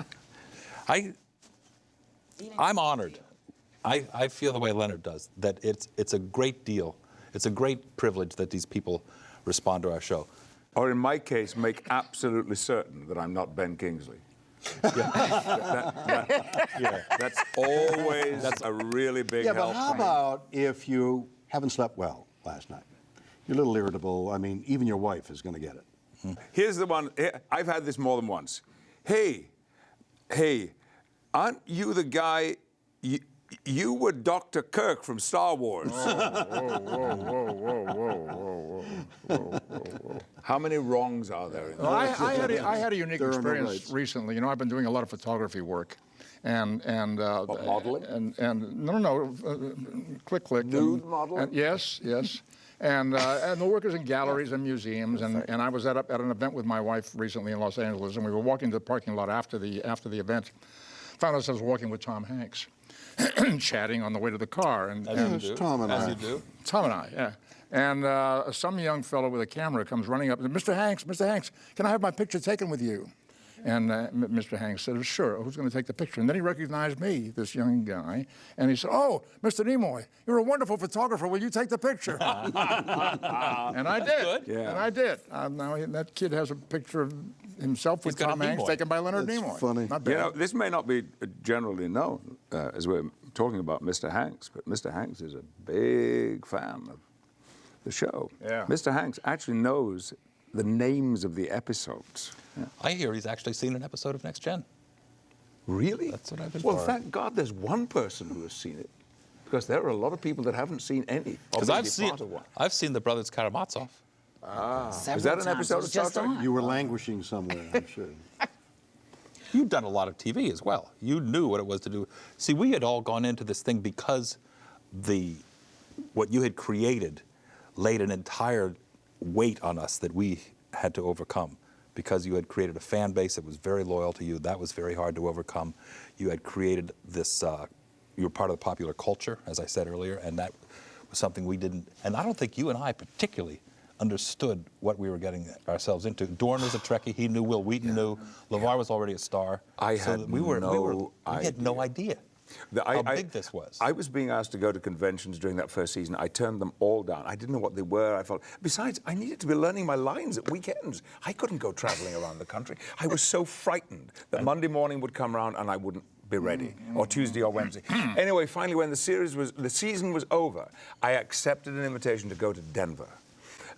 I'm honored. I feel the way Leonard does, that it's a great deal. It's a great privilege that these people respond to our show. Or in my case, make absolutely certain that I'm not Ben Kingsley. That's always a really big Yeah, help. but how about if you haven't slept well last night? You're a little irritable. I mean, even your wife is going to get it. Here's the one. I've had this more than once. Hey, aren't you the guy? You were Dr. Kirk from Star Wars. whoa. How many wrongs are there in that? Well, I had a unique There are no experience rights. recently. You know, I've been doing a lot of photography work, and What, modeling? and no, click. Nude modeling? Yes. And the work is in galleries and museums. And I was at an event with my wife recently in Los Angeles, and we were walking to the parking lot after the event. Found ourselves walking with Tom Hanks, chatting on the way to the car. And Tom and I. As you do. Tom and I, yeah. And some young fellow with a camera comes running up and says, Mr. Hanks, can I have my picture taken with you? And Mr. Hanks said, sure, who's going to take the picture? And then he recognized me, this young guy, and he said, oh, Mr. Nimoy, you're a wonderful photographer. Will you take the picture? And I did. good. Yeah. And I did. Now that kid has a picture of himself with got a Tom Hanks Nimoy. taken by Leonard That's Nimoy. funny. Not bad. You know, this may not be generally known as we're talking about Mr. Hanks, but Mr. Hanks is a big fan of the show. Yeah. Mr. Hanks actually knows the names of the episodes. Yeah. I hear he's actually seen an episode of Next Gen. Really? That's what I've been Well, told. thank God there's one person who has seen it, because there are a lot of people that haven't seen any. Because Obviously part of one. I've seen the Brothers Karamazov. Several Is that an times. episode It was of Star just Trek? on. You were languishing somewhere, I'm sure. You'd done a lot of TV as well. You knew what it was to do. See, we had all gone into this thing because what you had created laid an entire weight on us that we had to overcome, because you had created a fan base that was very loyal to you. That was very hard to overcome. You had created this you're part of the popular culture, as I said earlier, and that was something we didn't, and I don't think you and I particularly understood what we were getting ourselves into. Dorn was a Trekkie, he knew, Will Wheaton knew, LeVar was already a star. I had we had no idea how big this was. I was being asked to go to conventions during that first season. I turned them all down. I didn't know what they were. I felt. Besides, I needed to be learning my lines at weekends. I couldn't go traveling around the country. I was so frightened that Monday morning would come around and I wouldn't be ready, or Tuesday or Wednesday. Anyway, finally, when the season was over, I accepted an invitation to go to Denver.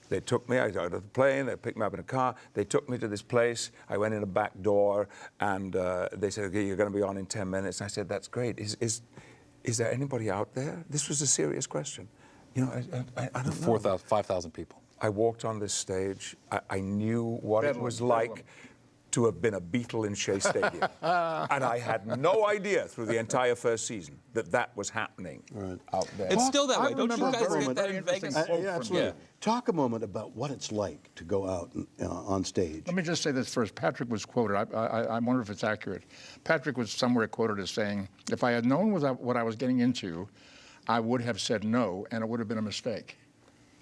They took me, I got out of the plane, they picked me up in a car, they took me to this place, I went in a back door, and they said, okay, you're going to be on in 10 minutes. And I said, that's great. Is there anybody out there? This was a serious question. You know, I don't know. 5,000 people. I walked on this stage, I knew what it was like to have been a Beatle in Shea Stadium. And I had no idea through the entire first season that that was happening out there. It's still that way. Don't you remember guys a get that in Vegas? Yeah, absolutely. Yeah. Talk a moment about what it's like to go out on stage. Let me just say this first. Patrick was quoted. I wonder if it's accurate. Patrick was somewhere quoted as saying, if I had known what I was getting into, I would have said no, and it would have been a mistake.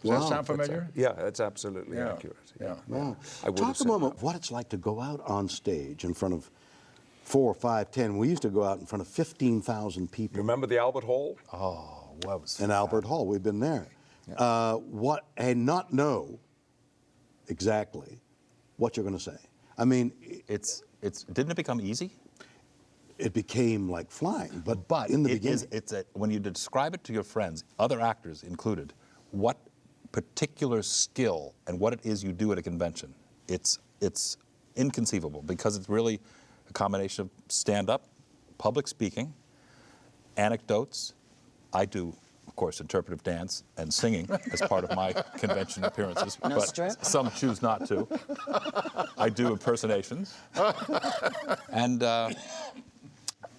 Does that sound familiar? Yeah, that's absolutely accurate. Yeah. Wow. I would have Talk a said moment no. what it's like to go out on stage in front of 4, 5, 10. We used to go out in front of 15,000 people. Remember the Albert Hall? Oh, what was In Albert Hall, we've been there. And not know exactly what you're going to say. I mean, didn't it become easy? it became like flying. But in the beginning, when you describe it to your friends, other actors included, what particular skill and what it is you do at a convention, it's inconceivable, because it's really a combination of stand-up, public speaking, anecdotes. I do, of course, interpretive dance and singing as part of my convention appearances, No but strip? some choose not to. I do impersonations, and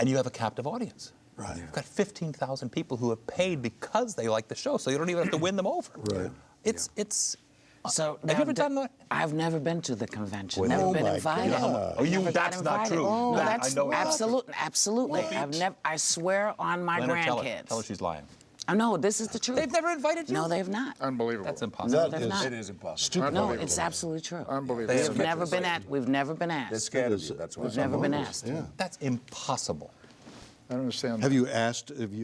you have a captive audience. Right. You've got 15,000 people who have paid because they like the show, so you don't even have to win them over. Right. It's. So Have you ever done that? I've never been to the convention. Well, never oh been my invited. God. Oh, Never got that's not invited. true. No, That, that's I know. absolutely. I swear on my Leonard, grandkids. tell her she's lying. Oh, no, this is the truth. They've never invited you? No, they've not. Unbelievable. That's impossible. No, they've not. It is impossible. Stupid. No, it's absolutely true. Unbelievable. They We've have never met been us. at. We've never been They're asked. scared of you, that's why. We've never been asked. Yeah. That's impossible. I don't understand. Have you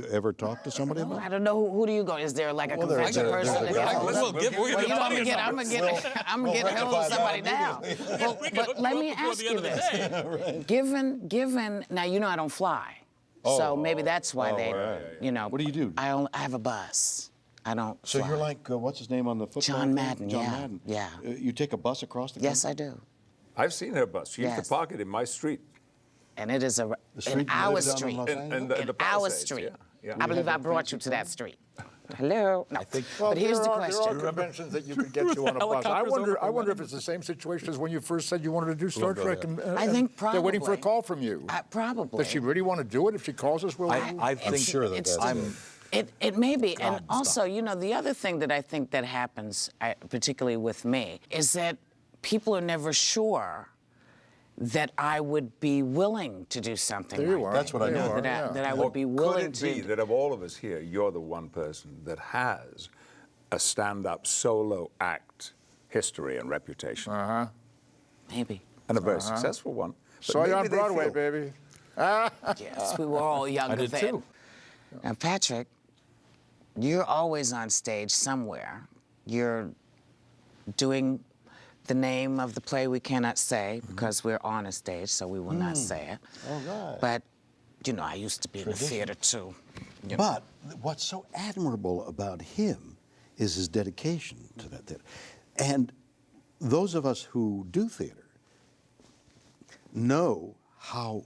ever talked to somebody about I don't know who do you go. Is there like a convention person? We'll give Well, you know, I'm gonna get hold of somebody now. But let me ask you this: given now, you know I don't fly, so maybe that's why they, you know. What do you do? I have a bus. I don't. So fly. you're like, what's his name on the football John team? Madden, John yeah, Madden. yeah. You take a bus across the Yes, country? I do, I've seen her bus. She used Yes. to park it in my street. and it is street in you our live down in street. Los Angeles? In the In our Palisades, street. yeah. I believe I brought you to that street. Hello. No. Well, but here's the there question. are conventions that you could get to on a bus. I wonder if it's the same situation as when you first said you wanted to do Star Trek. And, I think they're waiting for a probably. call from you. Probably. Does she really want to do it? If she calls us, we'll. I think sure that It's that's It may be. And God, also, stop. you know, the other thing that I think that happens, particularly with me, is that people are never sure that I would be willing to do something There you like are. that. That's what I There you know. are, That I Or would be willing could it be to. that of all of us here, you're the one person that has a stand-up solo act history and reputation, Maybe. and a very successful one? But Saw you on maybe they Broadway, feel- baby. Yes, we were all younger I did then. too. Now, Patrick, you're always on stage somewhere. You're doing the name of the play we cannot say because we're on a stage, so we will not say it. All right. But, you know, I used to be in the theater too. You know. But what's so admirable about him is his dedication to that theater. And those of us who do theater know how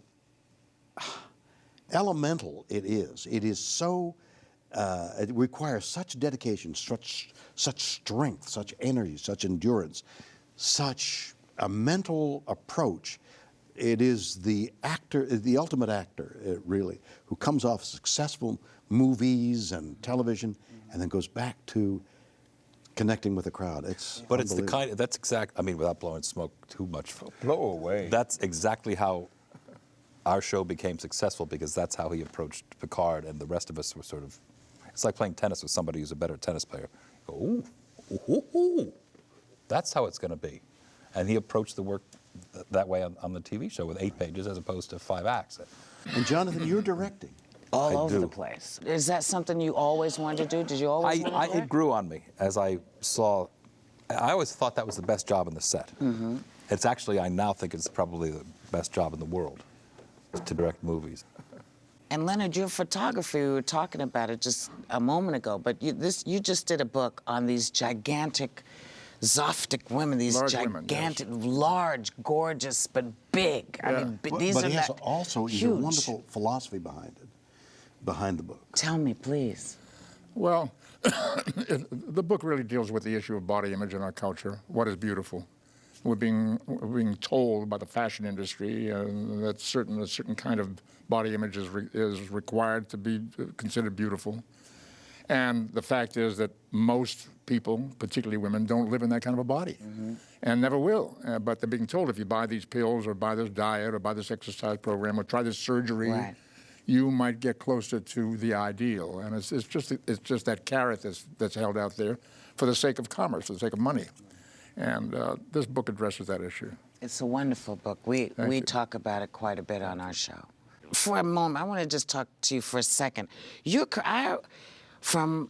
elemental it is. It is so, it requires such dedication, such strength, such energy, such endurance, such a mental approach. It is the actor, the ultimate actor, really, who comes off successful movies and television and then goes back to connecting with the crowd. But it's the unbelievable. that's exact. I mean, without blowing smoke too much. Blow away. That's exactly how our show became successful because that's how he approached Picard, and the rest of us were sort of, it's like playing tennis with somebody who's a better tennis player. You go, ooh, ooh, ooh, ooh. That's how it's going to be. And he approached the work that way on the TV show with 8 pages as opposed to 5 acts. And Jonathan, you're directing. All I over do. the place. Is that something you always wanted to do? Did you always want to do It grew on me as I saw. I always thought that was the best job on the set. Mm-hmm. It's actually, I now think it's probably the best job in the world, to direct movies. And Leonard, your photography, we were talking about it just a moment ago, but you just did a book on these gigantic Zoftic women, these Large gigantic, women, yes. large, gorgeous, but big. I mean, these But are he has not also huge. a wonderful philosophy behind it, behind the book. Tell me, please. Well, the book really deals with the issue of body image in our culture. What is beautiful? We're being told by the fashion industry that a certain kind of body image is required to be considered beautiful. And the fact is that most people, particularly women, don't live in that kind of a body, and never will. But they're being told if you buy these pills or buy this diet or buy this exercise program or try this surgery, Right. you might get closer to the ideal. And it's just that carrot that's held out there for the sake of commerce, for the sake of money. And this book addresses that issue. It's a wonderful book. We you. talk about it quite a bit on our show. For a moment, I want to just talk to you for a second. From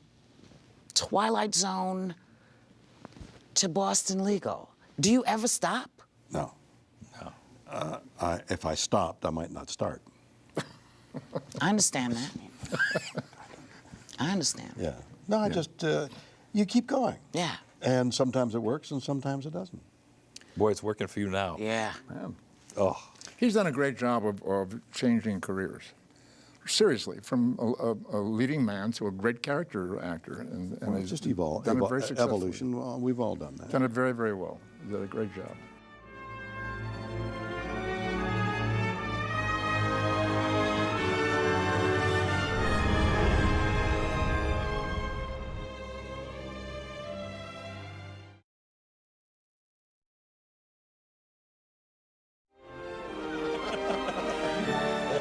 Twilight Zone to Boston Legal, do you ever stop? No. No. If I stopped, I might not start. I understand that. I understand. Yeah. No, I just, you keep going. Yeah. And sometimes it works and sometimes it doesn't. Boy, it's working for you now. Yeah. Oh. He's done a great job of changing careers. Seriously, from a leading man to a great character actor. And Well, he's just done it very successfully. evolution. Well, we've all done that. Done it very, very well. He did a great job.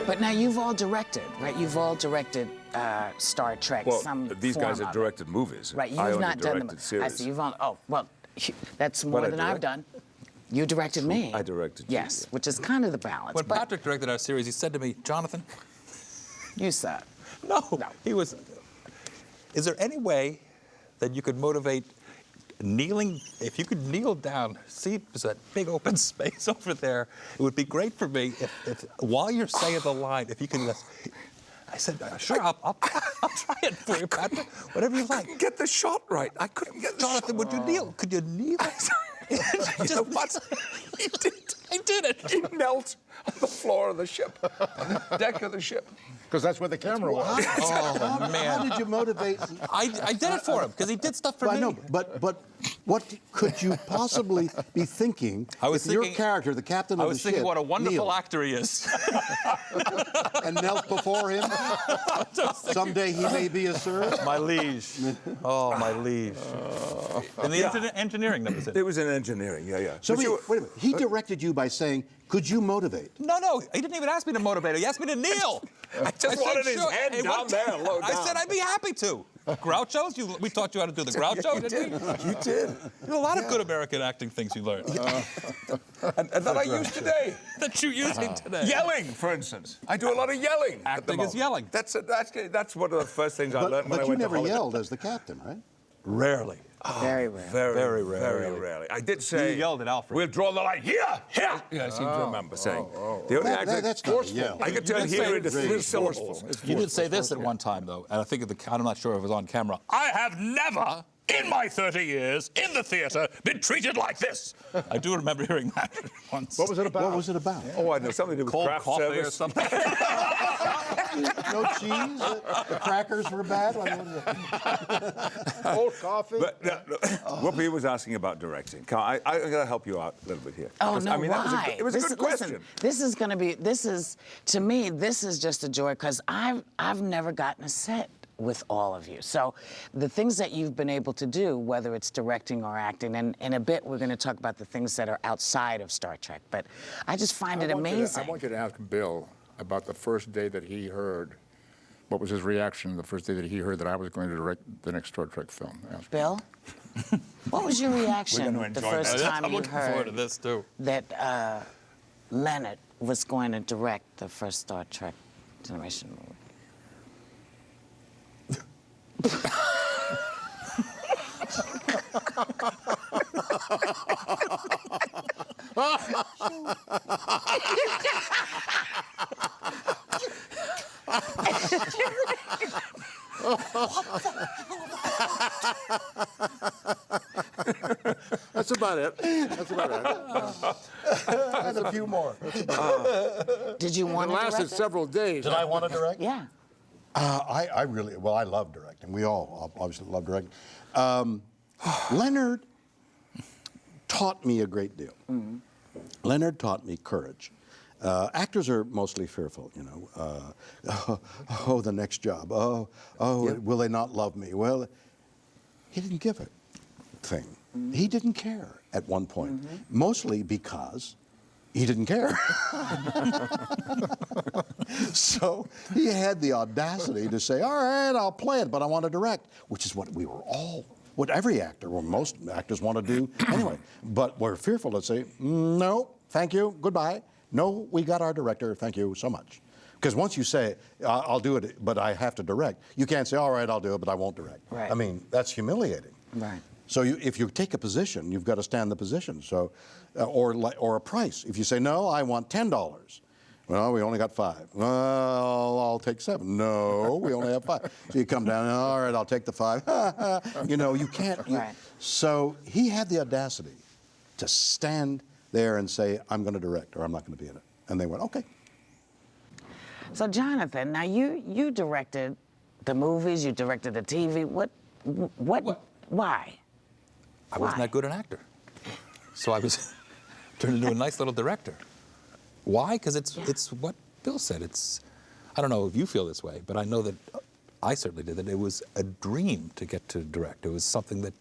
But now you've all directed, right? You've all directed Star Trek. Well, some these guys form have of it. directed movies. Right, you've I only not done directed them. series. I see. You've only. Oh, well, that's more I than I've direct. done. You directed me. I directed you, Yes, yeah. which is kind of the balance. When but Patrick directed our series, he said to me, Jonathan, you said. no. He was, is there any way that you could motivate kneeling, if you could kneel down, see there's that big open space over there, it would be great for me if while you're saying the line, if you can just, I said, sure, I'll try it for you, Patrick, whatever you like. Couldn't get the shot right. I couldn't get the Jonathan, shot. would you kneel? Could you kneel? You know what? He did. I did it. He knelt on the floor of the ship, on the deck of the ship. Because that's where the camera was. Oh, How man. did you motivate? I did it for him, because he did stuff for I me. know, but what could you possibly be thinking I was if your thinking- character, the captain I of the was ship, thinking what a wonderful kneeled actor he is. and knelt before him? Someday he may be a sir. My liege. Oh, my liege. In the engineering, that was it. It was in engineering, yeah. So But you- wait a minute. He directed you by saying, "Could you motivate?" No, he didn't even ask me to motivate him. He asked me to kneel. I just wanted his head Hey, down there, low I down. said I'd be happy to. Grouchos? We taught you how to do the Groucho, didn't we? You did. There's a lot of good American acting things you learned And that I use today. that you're using today. Yelling, for instance. I do a lot of yelling. at the Acting is moment. yelling. That's one of the first things I learned when I But you went to never Hollywood. yelled as the captain, right? Rarely. Very rare. Very rarely. rarely. I did say. You yelled at Alfred. We'll draw the line here. Yeah, I seem to remember saying. The only actor. That's not a yell. I could turn did here say into very 3 syllables. You did say this at one time, though, and I think I'm not sure if it was on camera. I have never, in my 30 years in the theater, been treated like this. I do remember hearing that once. What was it about? What was it about? Oh, I know something to do with Cold craft coffee service. or something. No cheese? The crackers were bad? Like, what is it? Cold coffee? But Whoopi was asking about directing. I'm going to help you out a little bit here. Oh, 'Cause, no, I mean, why? It was a good question. Listen, this is going to be, to me, this is just a joy because I've never gotten a set with all of you. So the things that you've been able to do, whether it's directing or acting, and in a bit we're going to talk about the things that are outside of Star Trek, but I just find it amazing. I want you to ask Bill about the first day that he heard, what was his reaction the first day that he heard that I was going to direct the next Star Trek film? Ask me. Bill, what was your reaction gonna the enjoy first this. time I'm you looking forward to heard this, too. that Leonard was going to direct the first Star Trek animation movie? That's about it. That's about it. And a few more. Did you want It to lasted direct it? several days. Did I want to direct? Yeah. I really, well, I love directing. We all obviously love directing. Leonard taught me a great deal. Mm-hmm. Leonard taught me courage. Actors are mostly fearful, you know. Oh, the next job. Oh, will they not love me? Well, he didn't give a thing. Mm-hmm. He didn't care at one point, mostly because he didn't care. So he had the audacity to say, all right, I'll play it, but I want to direct, which is what we were all, what every actor, or most actors want to do anyway. But we're fearful to say, no, thank you, goodbye. No, we got our director, thank you so much. Because once you say, I'll do it, but I have to direct, you can't say, all right, I'll do it, but I won't direct. Right. I mean, that's humiliating. Right. So if you take a position, you've got to stand the position. So, or a price. If you say, no, I want $10. Well, we only got 5. Well, I'll take 7. No, we only have 5. So you come down, all right, I'll take the 5. You know, you can't. Right. So he had the audacity to stand there and say, I'm going to direct, or I'm not going to be in it. And they went, okay. So Jonathan, now you directed the movies, you directed the TV. What? Why? I wasn't that good an actor. So I was turned into a nice little director. Why? Because it's what Bill said. I don't know if you feel this way, but I know that I certainly did, that it was a dream to get to direct. It was something that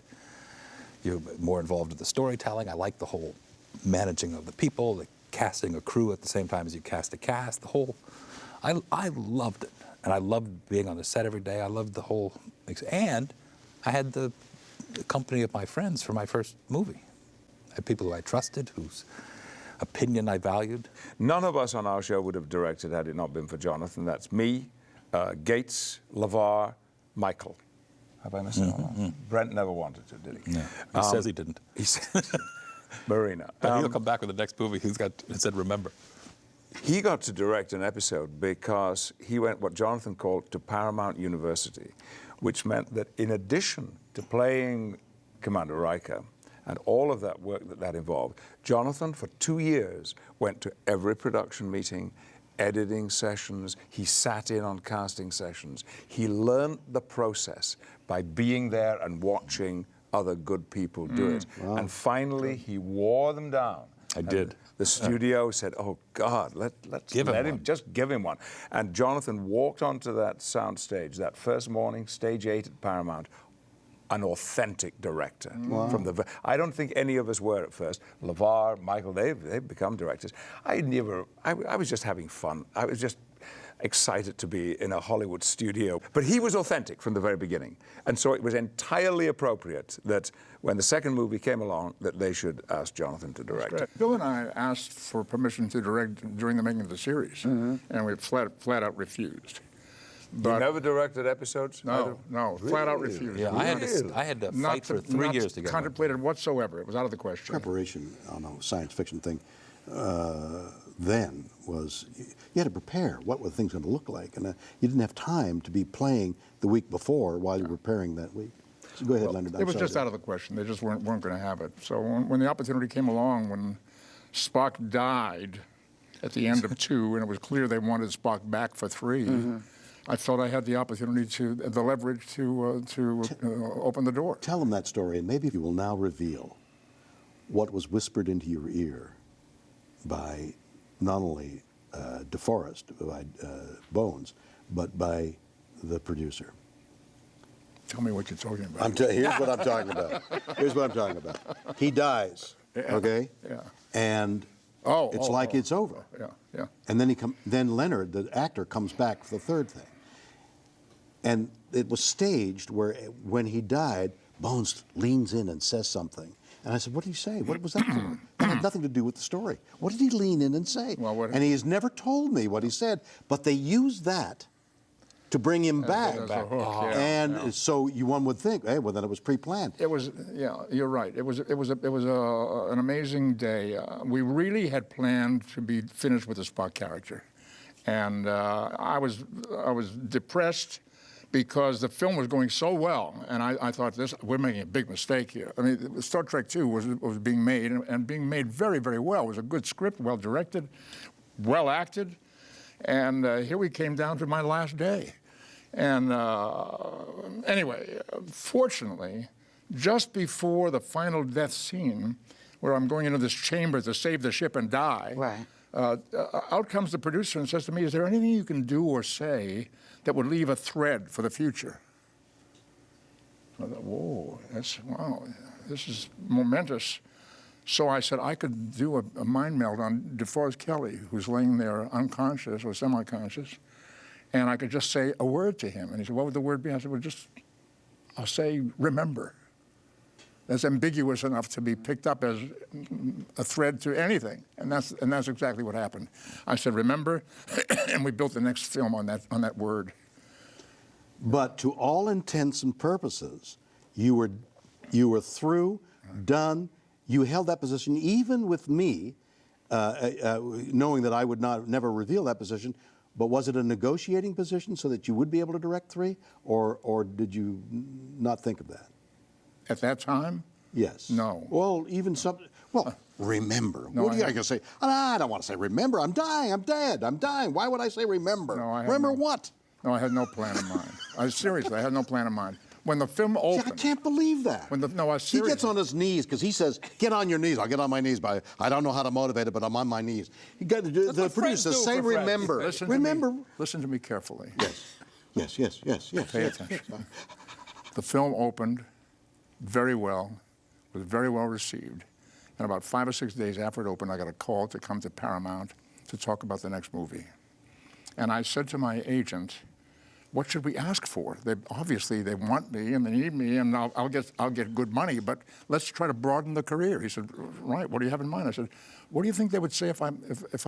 you're more involved with the storytelling. I like the whole managing of the people, the casting a crew at the same time as you cast a cast, the whole, I loved it. And I loved being on the set every day. I loved the whole, and I had the company of my friends for my first movie. I had people who I trusted, whose opinion I valued. None of us on our show would have directed had it not been for Jonathan. That's me, Gates, LeVar, Michael. Have I missed anyone? Brent never wanted to, did he? No, he says he didn't. He said, Marina. But he'll come back with the next movie. It said, remember. He got to direct an episode because he went what Jonathan called to Paramount University, which meant that in addition to playing Commander Riker and all of that work that involved, Jonathan, for 2 years, went to every production meeting, editing sessions. He sat in on casting sessions. He learned the process by being there and watching other good people do it. Wow. And finally, he wore them down. I did. The studio said, "Oh God, let's let him just give him one." And Jonathan walked onto that sound stage that first morning, stage 8 at Paramount, an authentic director. Wow. I don't think any of us were at first. LeVar, Michael, they've become directors. I was just having fun. I was just excited to be in a Hollywood studio. But he was authentic from the very beginning. And so it was entirely appropriate that when the second movie came along, that they should ask Jonathan to direct it. Bill and I asked for permission to direct during the making of the series, and we flat out refused. But you never directed episodes? No, flat out refused. Yeah, I had to fight for 3 years to get one. Contemplated whatsoever. It was out of the question. Preparation on a science fiction thing then was, you had to prepare what were things going to look like, and you didn't have time to be playing the week before while you were preparing that week. So go ahead, Leonard. It was just out of the question. They just weren't going to have it. So when the opportunity came along, when Spock died at the end of 2, and it was clear they wanted Spock back for 3, I felt I had the opportunity the leverage to open the door. Tell them that story, and maybe you will now reveal what was whispered into your ear by not only DeForest, by Bones, but by the producer. Tell me what you're talking about. Here's what I'm talking about. Here's what I'm talking about. He dies, okay? Yeah. And It's like it's over. Yeah, yeah. And then then Leonard, the actor, comes back for the third thing. And it was staged where when he died, Bones leans in and says something. And I said, what did he say? What was that for? That had nothing to do with the story. What did he lean in and say? Well, and he has never told me what he said, but they used that to bring him back. As a hook, yeah, and yeah. so one would think, hey, well, then it was pre-planned. It was, yeah, you're right. It was an amazing day. We really had planned to be finished with the Spock character, and I was depressed because the film was going so well, and I thought we're making a big mistake here. I mean, Star Trek II was being made, and being made very, very well. It was a good script, well directed, well acted, and here we came down to my last day. And anyway, fortunately, just before the final death scene, where I'm going into this chamber to save the ship and die, Right. Out comes the producer and says to me, is there anything you can do or say that would leave a thread for the future? So I thought, whoa, wow, this is momentous. So I said I could do a mind meld on DeForest Kelley, who's laying there unconscious or semi-conscious, and I could just say a word to him. And he said, what would the word be? I said, well, I'll say remember. That's ambiguous enough to be picked up as a thread to anything, and that's exactly what happened. I said, remember, and we built the next film on that word. But to all intents and purposes, you were through, done. You held that position, even with me, knowing that I would never reveal that position. But was it a negotiating position so that you would be able to direct 3, or did you not think of that? At that time? Yes. No. Well, even some. Well, remember. No, what are you going to say? I don't want to say remember. I'm dying. I'm dead. I'm dying. Why would I say remember? No, I had remember no- what? No, I had no plan in mind. Seriously, I had no plan in mind. When the film See, opened... I can't believe that. He gets on his knees because he says, get on your knees. I'll get on my knees. I don't know how to motivate it, but I'm on my knees. The producer says, say remember. Listen to me carefully. Yes. Pay attention. The film opened very well, was very well received. And about 5 or 6 days after it opened, I got a call to come to Paramount to talk about the next movie. And I said to my agent, what should we ask for? Obviously, they want me and they need me, and I'll get good money, but let's try to broaden the career. He said, right, what do you have in mind? I said, what do you think they would say if I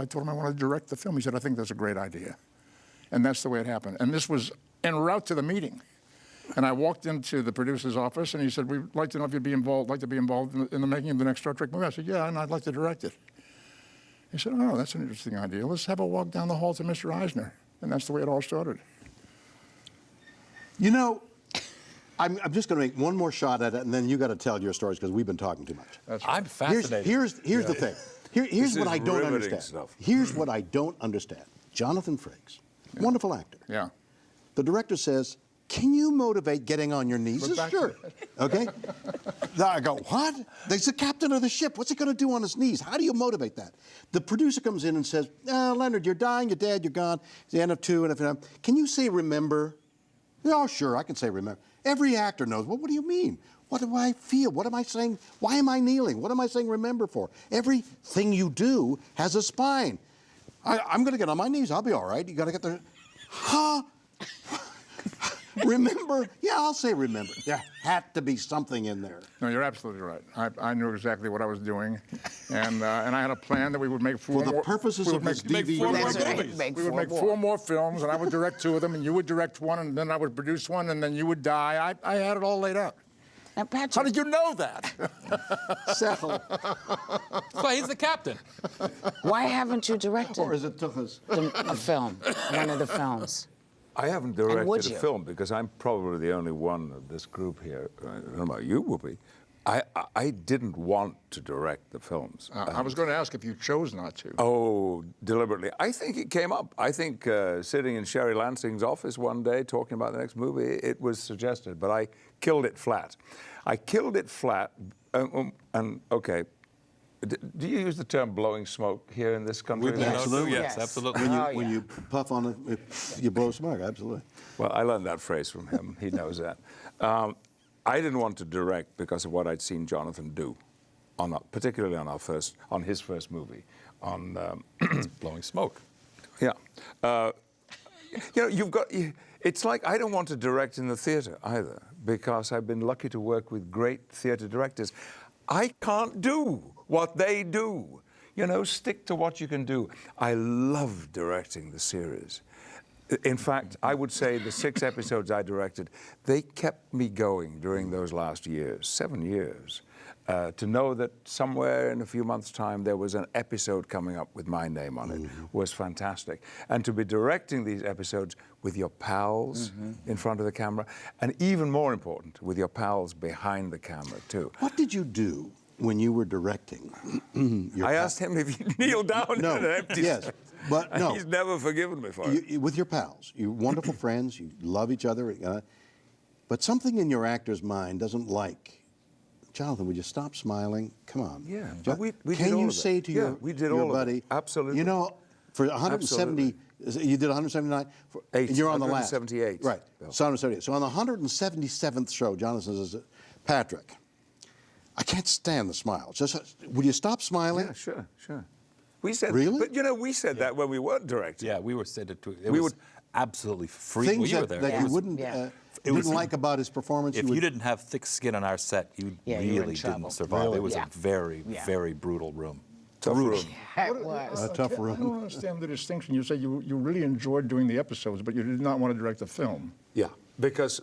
told them I want to direct the film? He said, I think that's a great idea. And that's the way it happened. And this was en route to the meeting. And I walked into the producer's office, and he said, we'd like to know if you'd like to be involved in the making of the next Star Trek movie. I said, yeah, and I'd like to direct it. He said, oh, that's an interesting idea. Let's have a walk down the hall to Mr. Eisner. And that's the way it all started. You know, I'm just going to make one more shot at it, and then you got to tell your stories because we've been talking too much. I'm fascinated. Here's the thing. Here's what I don't understand. Stuff. Here's what I don't understand. Jonathan Frakes, wonderful actor. Yeah. The director says, can you motivate getting on your knees? Sure. Okay? I go, what? He's the captain of the ship. What's he going to do on his knees? How do you motivate that? The producer comes in and says, Leonard, you're dying, you're dead, you're gone. It's the end of 2. And can you say remember? Oh, sure, I can say remember. Every actor knows, well, what do you mean? What do I feel? What am I saying? Why am I kneeling? What am I saying remember for? Everything you do has a spine. I'm going to get on my knees. I'll be all right. You got to get there. Huh? Remember? Yeah, I'll say remember. There had to be something in there. No, you're absolutely right. I knew exactly what I was doing, and I had a plan that we would make 4 more. For the purposes of this DVD, 4 more That's right. movies. Make We would 4 make more. 4 more films, and I would direct 2 of them, and you would direct 1, and then I would produce 1, and then you would die. I had it all laid out. Now, Patrick, How did you know that? Settle. So he's the captain. why haven't you directed Or is it took us? a film, one of the films? I haven't would directed a you? film because I'm probably the only one of this group here. I don't know about you, Whoopi. I didn't want to direct the films. I was going to ask if you chose not to. Oh, deliberately. I think it came up. I think sitting in Sherry Lansing's office one day talking about the next movie, it was suggested, but I killed it flat. I killed it flat, and okay. Do you use the term blowing smoke here in this country? We- Absolutely. Yes, Yes. absolutely. When you puff on it, you blow smoke, absolutely. Well, I learned that phrase from him. He knows that. I didn't want to direct because of what I'd seen Jonathan do. particularly on his first movie, on Blowing smoke. yeah. It's like I don't want to direct in the theater either, because I've been lucky to work with great theater directors. I can't do what they do. Stick to what you can do. I love directing the series. In fact, I would say the 6 episodes I directed, they kept me going during those last years, 7 years. To know that somewhere in a few months' time there was an episode coming up with my name on it was fantastic. And to be directing these episodes with your pals in front of the camera, and even more important, with your pals behind the camera too. What did you do when you were directing? I asked him if he'd kneel down in an empty Yes, but no. He's never forgiven me for it. With your pals, you're wonderful friends, you love each other, but something in your actor's mind doesn't like, Jonathan, would you stop smiling? Come on. Yeah, We did Can all you of it. say to Yeah, your, we did your all of it. buddy, Absolutely. For 170, you did 179? Eight. And you're on the last. 178. Right, Bill. so 178. So on the 177th show, Jonathan says, Patrick, I can't stand the smile. Would you stop smiling? Yeah, sure. We said, Really? But we said that when we weren't directing. Yeah, we were said it. We was would- absolutely free. Things well, you were that, there. that It you was- wouldn't was- like about his performance. If would, you didn't have thick skin on our set, you Yeah, you were in really trouble. didn't survive. Really? It was Yeah. a very, Yeah. very brutal room. Tough room. It was. A tough I room. don't understand the distinction. You say you really enjoyed doing the episodes, but you did not want to direct the film. Yeah, because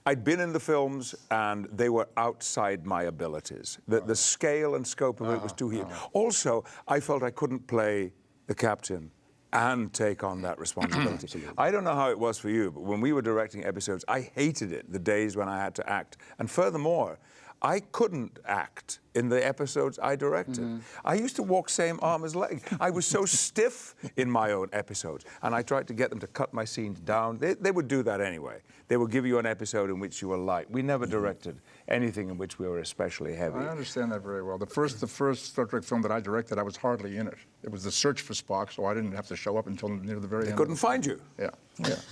I'd been in the films and they were outside my abilities. The scale and scope of it was too huge. Also, I felt I couldn't play the captain and take on that responsibility. I don't know how it was for you, but when we were directing episodes, I hated it, the days when I had to act. And furthermore, I couldn't act in the episodes I directed. I used to walk same arm as leg. I was so stiff in my own episodes, and I tried to get them to cut my scenes down. They would do that anyway. They would give you an episode in which you were light. We never directed anything in which we were especially heavy. I understand that very well. The first Star Trek film that I directed, I was hardly in it. It was The Search for Spock, so I didn't have to show up until near the very end. They couldn't find you. Yeah.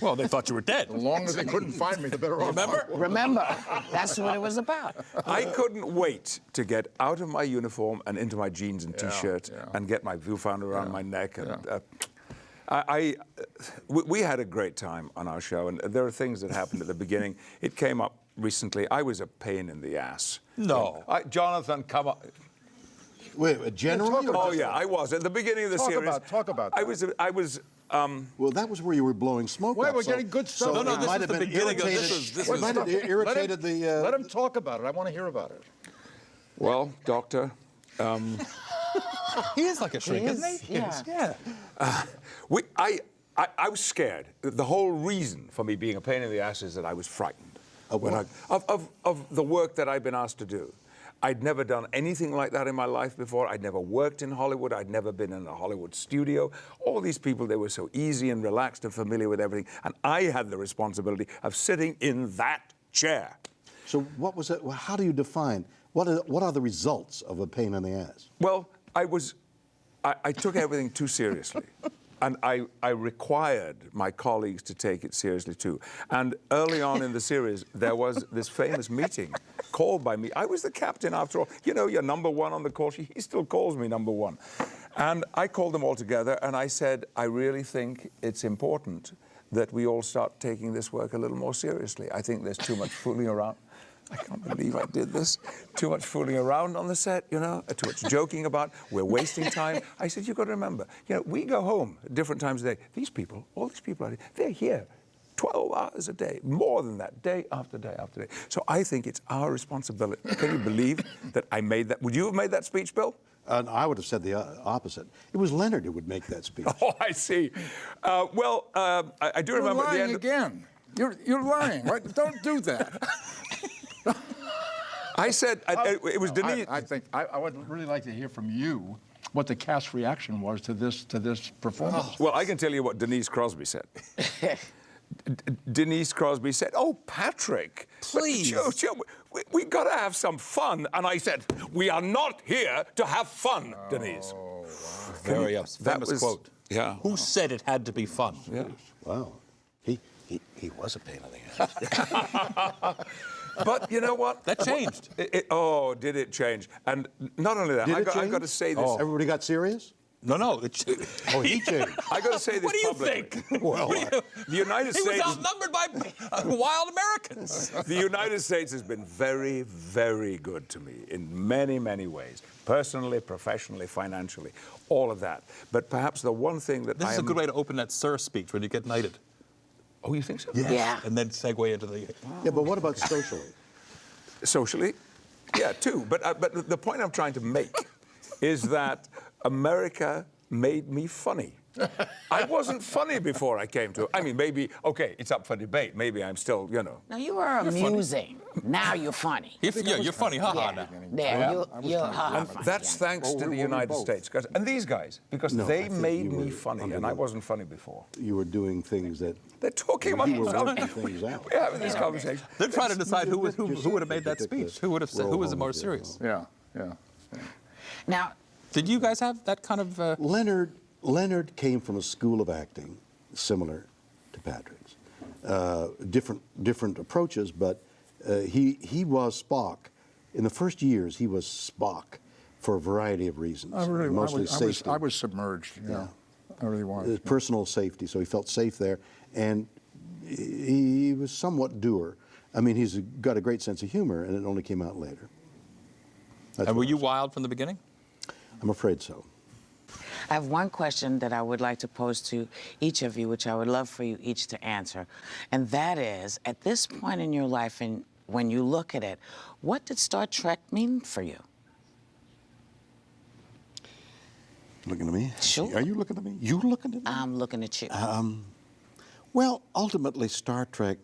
Well, they thought you were dead. The longer they couldn't find me, the better off. Remember, that's what it was about. I couldn't wait to get out of my uniform and into my jeans and T-shirt and get my viewfinder around my neck. And we had a great time on our show, and there are things that happened at the beginning. It came up recently. I was a pain in the ass. No. Jonathan, come on. Wait, generally? Oh yeah, I was at the beginning of the series. Talk about I that. was. Well, that was where you were blowing smoke. Wait, up, we're so- getting good stuff. So No, it this might was have the been beginning of- irritated. this It was- might have irritated the. Let him talk about it. I want to hear about it. Well, Doctor, He is like a shrink, isn't he? Yeah. I was scared. The whole reason for me being a pain in the ass is that I was frightened Of what? of the work that I'd been asked to do. I'd never done anything like that in my life before. I'd never worked in Hollywood. I'd never been in a Hollywood studio. All these people, they were so easy and relaxed and familiar with everything. And I had the responsibility of sitting in that chair. So what was it? How do you define? What are the results of a pain in the ass? Well, I took everything too seriously. And I required my colleagues to take it seriously too. And early on in the series, there was this famous meeting called by me. I was the captain after all. You know, you're number one on the call sheet. He still calls me number one. And I called them all together and I said, I really think it's important that we all start taking this work a little more seriously. I think there's too much fooling around. I can't believe I did this. Too much fooling around on the set, you know, too much joking about, we're wasting time. I said, you've got to remember, you know, we go home at different times of the day. These people, all these people, they're here 12 hours a day, more than that, day after day after day. So I think it's our responsibility. Can you believe that I made that? Would you have made that speech, Bill? I would have said the opposite. It was Leonard who would make that speech. Oh, I see. I do remember at the You're end. lying again. You're lying, right? Don't do that. I said, it was Denise. I think I would really like to hear from you what the cast reaction was to this performance. Well, I can tell you what Denise Crosby said. Denise Crosby said, "Oh, Patrick, Please. we got to have some fun." And I said, "We are not here to have fun, Denise." Very That famous was- quote. Yeah. Who said it had to be fun? Yeah. Wow. He was a pain in the ass. But you know what? That changed. Oh, did it change? And not only that, I've got to say this. Everybody got serious? No. Oh, he changed. I got to say this What do you publicly. think? Well, The United He was States. outnumbered by wild Americans. The United States has been very, very good to me in many, many ways. Personally, professionally, financially, all of that. But perhaps the one thing that This is a good way to open that Sir speech when you get knighted. Oh, you think so? Yeah. And then segue into the... yeah, but what about socially? Socially, yeah, too. But the point I'm trying to make is that America made me funny. I wasn't funny before I came to it. I mean, maybe, okay, it's up for debate. Maybe I'm still, you know. Now, you were amusing. Now you're funny. You're funny, haha, now. There, you're ha-ha And funny. that's thanks to the United States. And these guys, because No, I they think made you me were funny, under and the- I wasn't funny before. You were doing things that They're talking about you were themselves. working things out. We're having this conversation. They're trying to decide who would have made that Just take speech. the Who would have said, who was the roll more on the serious? Yeah. Now, Did you guys have that kind of... Leonard came from a school of acting similar to Patrick's. Different approaches, but he was Spock. In the first years, he was Spock for a variety of reasons. Mostly safety. I was submerged. Yeah. I really was. Personal safety, so he felt safe there, and he was somewhat dour. I mean, he's got a great sense of humor, and it only came out later. That's And were what you it was. wild from the beginning? I'm afraid so. I have one question that I would like to pose to each of you, which I would love for you each to answer. And that is, at this point in your life, and when you look at it, what did Star Trek mean for you? Looking at me? Sure. Are you looking at me? You looking at me? I'm looking at you. Well, ultimately, Star Trek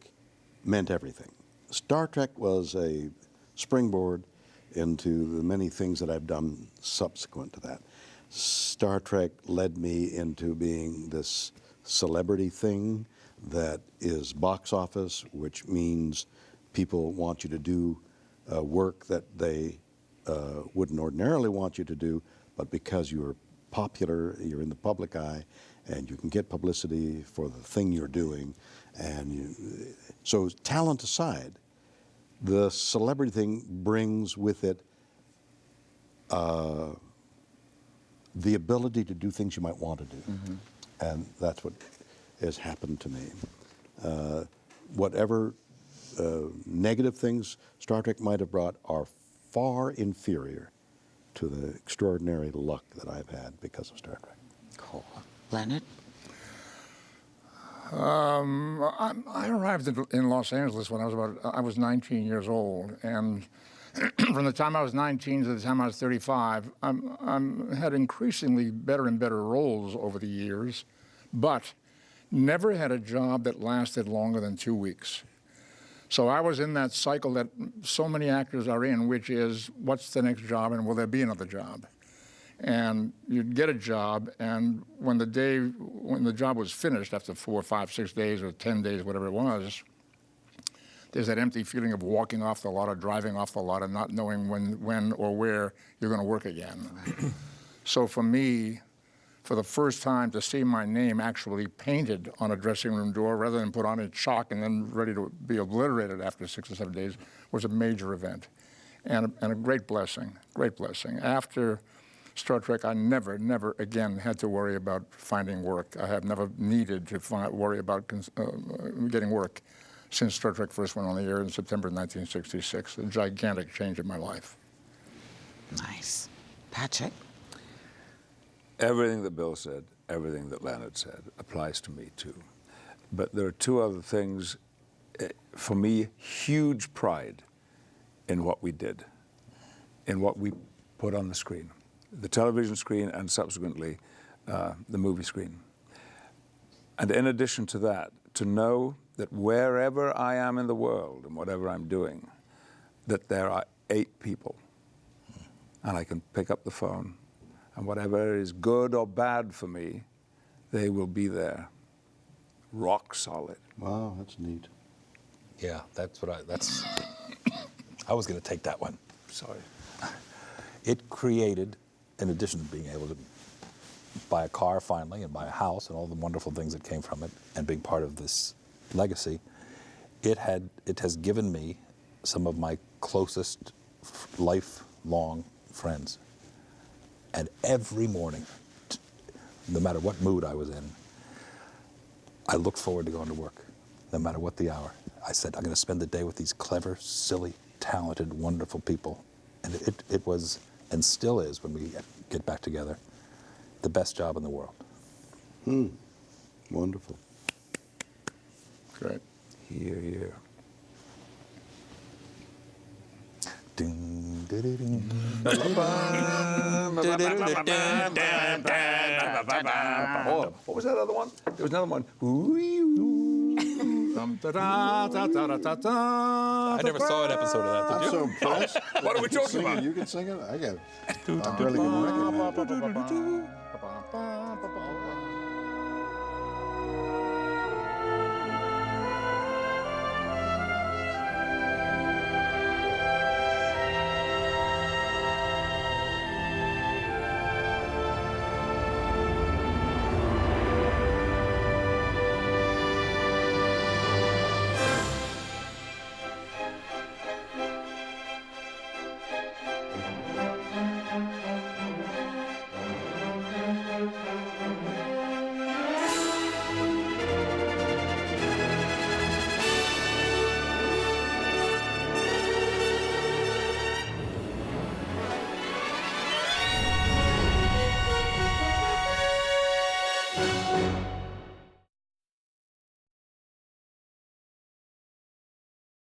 meant everything. Star Trek was a springboard into the many things that I've done subsequent to that. Star Trek led me into being this celebrity thing that is box office, which means people want you to do work that they wouldn't ordinarily want you to do, but because you're popular, you're in the public eye, and you can get publicity for the thing you're doing. So talent aside, the celebrity thing brings with it the ability to do things you might want to do. Mm-hmm. And that's what has happened to me. Whatever negative things Star Trek might have brought are far inferior to the extraordinary luck that I've had because of Star Trek. Cool. Leonard? I arrived in Los Angeles when I was 19 years old, and from the time I was 19 to the time I was 35, I had increasingly better and better roles over the years, but never had a job that lasted longer than 2 weeks. So I was in that cycle that so many actors are in, which is, what's the next job and will there be another job? And you'd get a job, and when the job was finished after 4, 5, 6 days or 10 days, whatever it was, there's that empty feeling of walking off the lot or driving off the lot and not knowing when or where you're going to work again. So for me, for the first time to see my name actually painted on a dressing room door rather than put on in chalk and then ready to be obliterated after 6 or 7 days was a major event and a great blessing, great blessing. After Star Trek, I never again had to worry about finding work. I have never needed to worry about getting work since Star Trek first went on the air in September 1966, a gigantic change in my life. Nice. Patrick? Everything that Bill said, everything that Leonard said applies to me too. But there are two other things, for me, huge pride in what we did, in what we put on the screen, the television screen and subsequently the movie screen. And in addition to that, to know that wherever I am in the world and whatever I'm doing, that there are 8 people, and I can pick up the phone, and whatever is good or bad for me, they will be there, rock solid. Wow, that's neat. Yeah, I was going to take that one. Sorry. It created, in addition to being able to buy a car finally and buy a house and all the wonderful things that came from it and being part of this legacy, it has given me some of my closest lifelong friends. And every morning, no matter what mood I was in, I looked forward to going to work, no matter what the hour. I said, I'm going to spend the day with these clever, silly, talented, wonderful people. And it was, and still is when we get back together, the best job in the world. Wonderful. Great. Here, here. Oh, what was that other one? There was another one. I never saw an episode of that, did I'm you? so impressed. What are we talking Sing it, about? You can sing it? I got a really good record.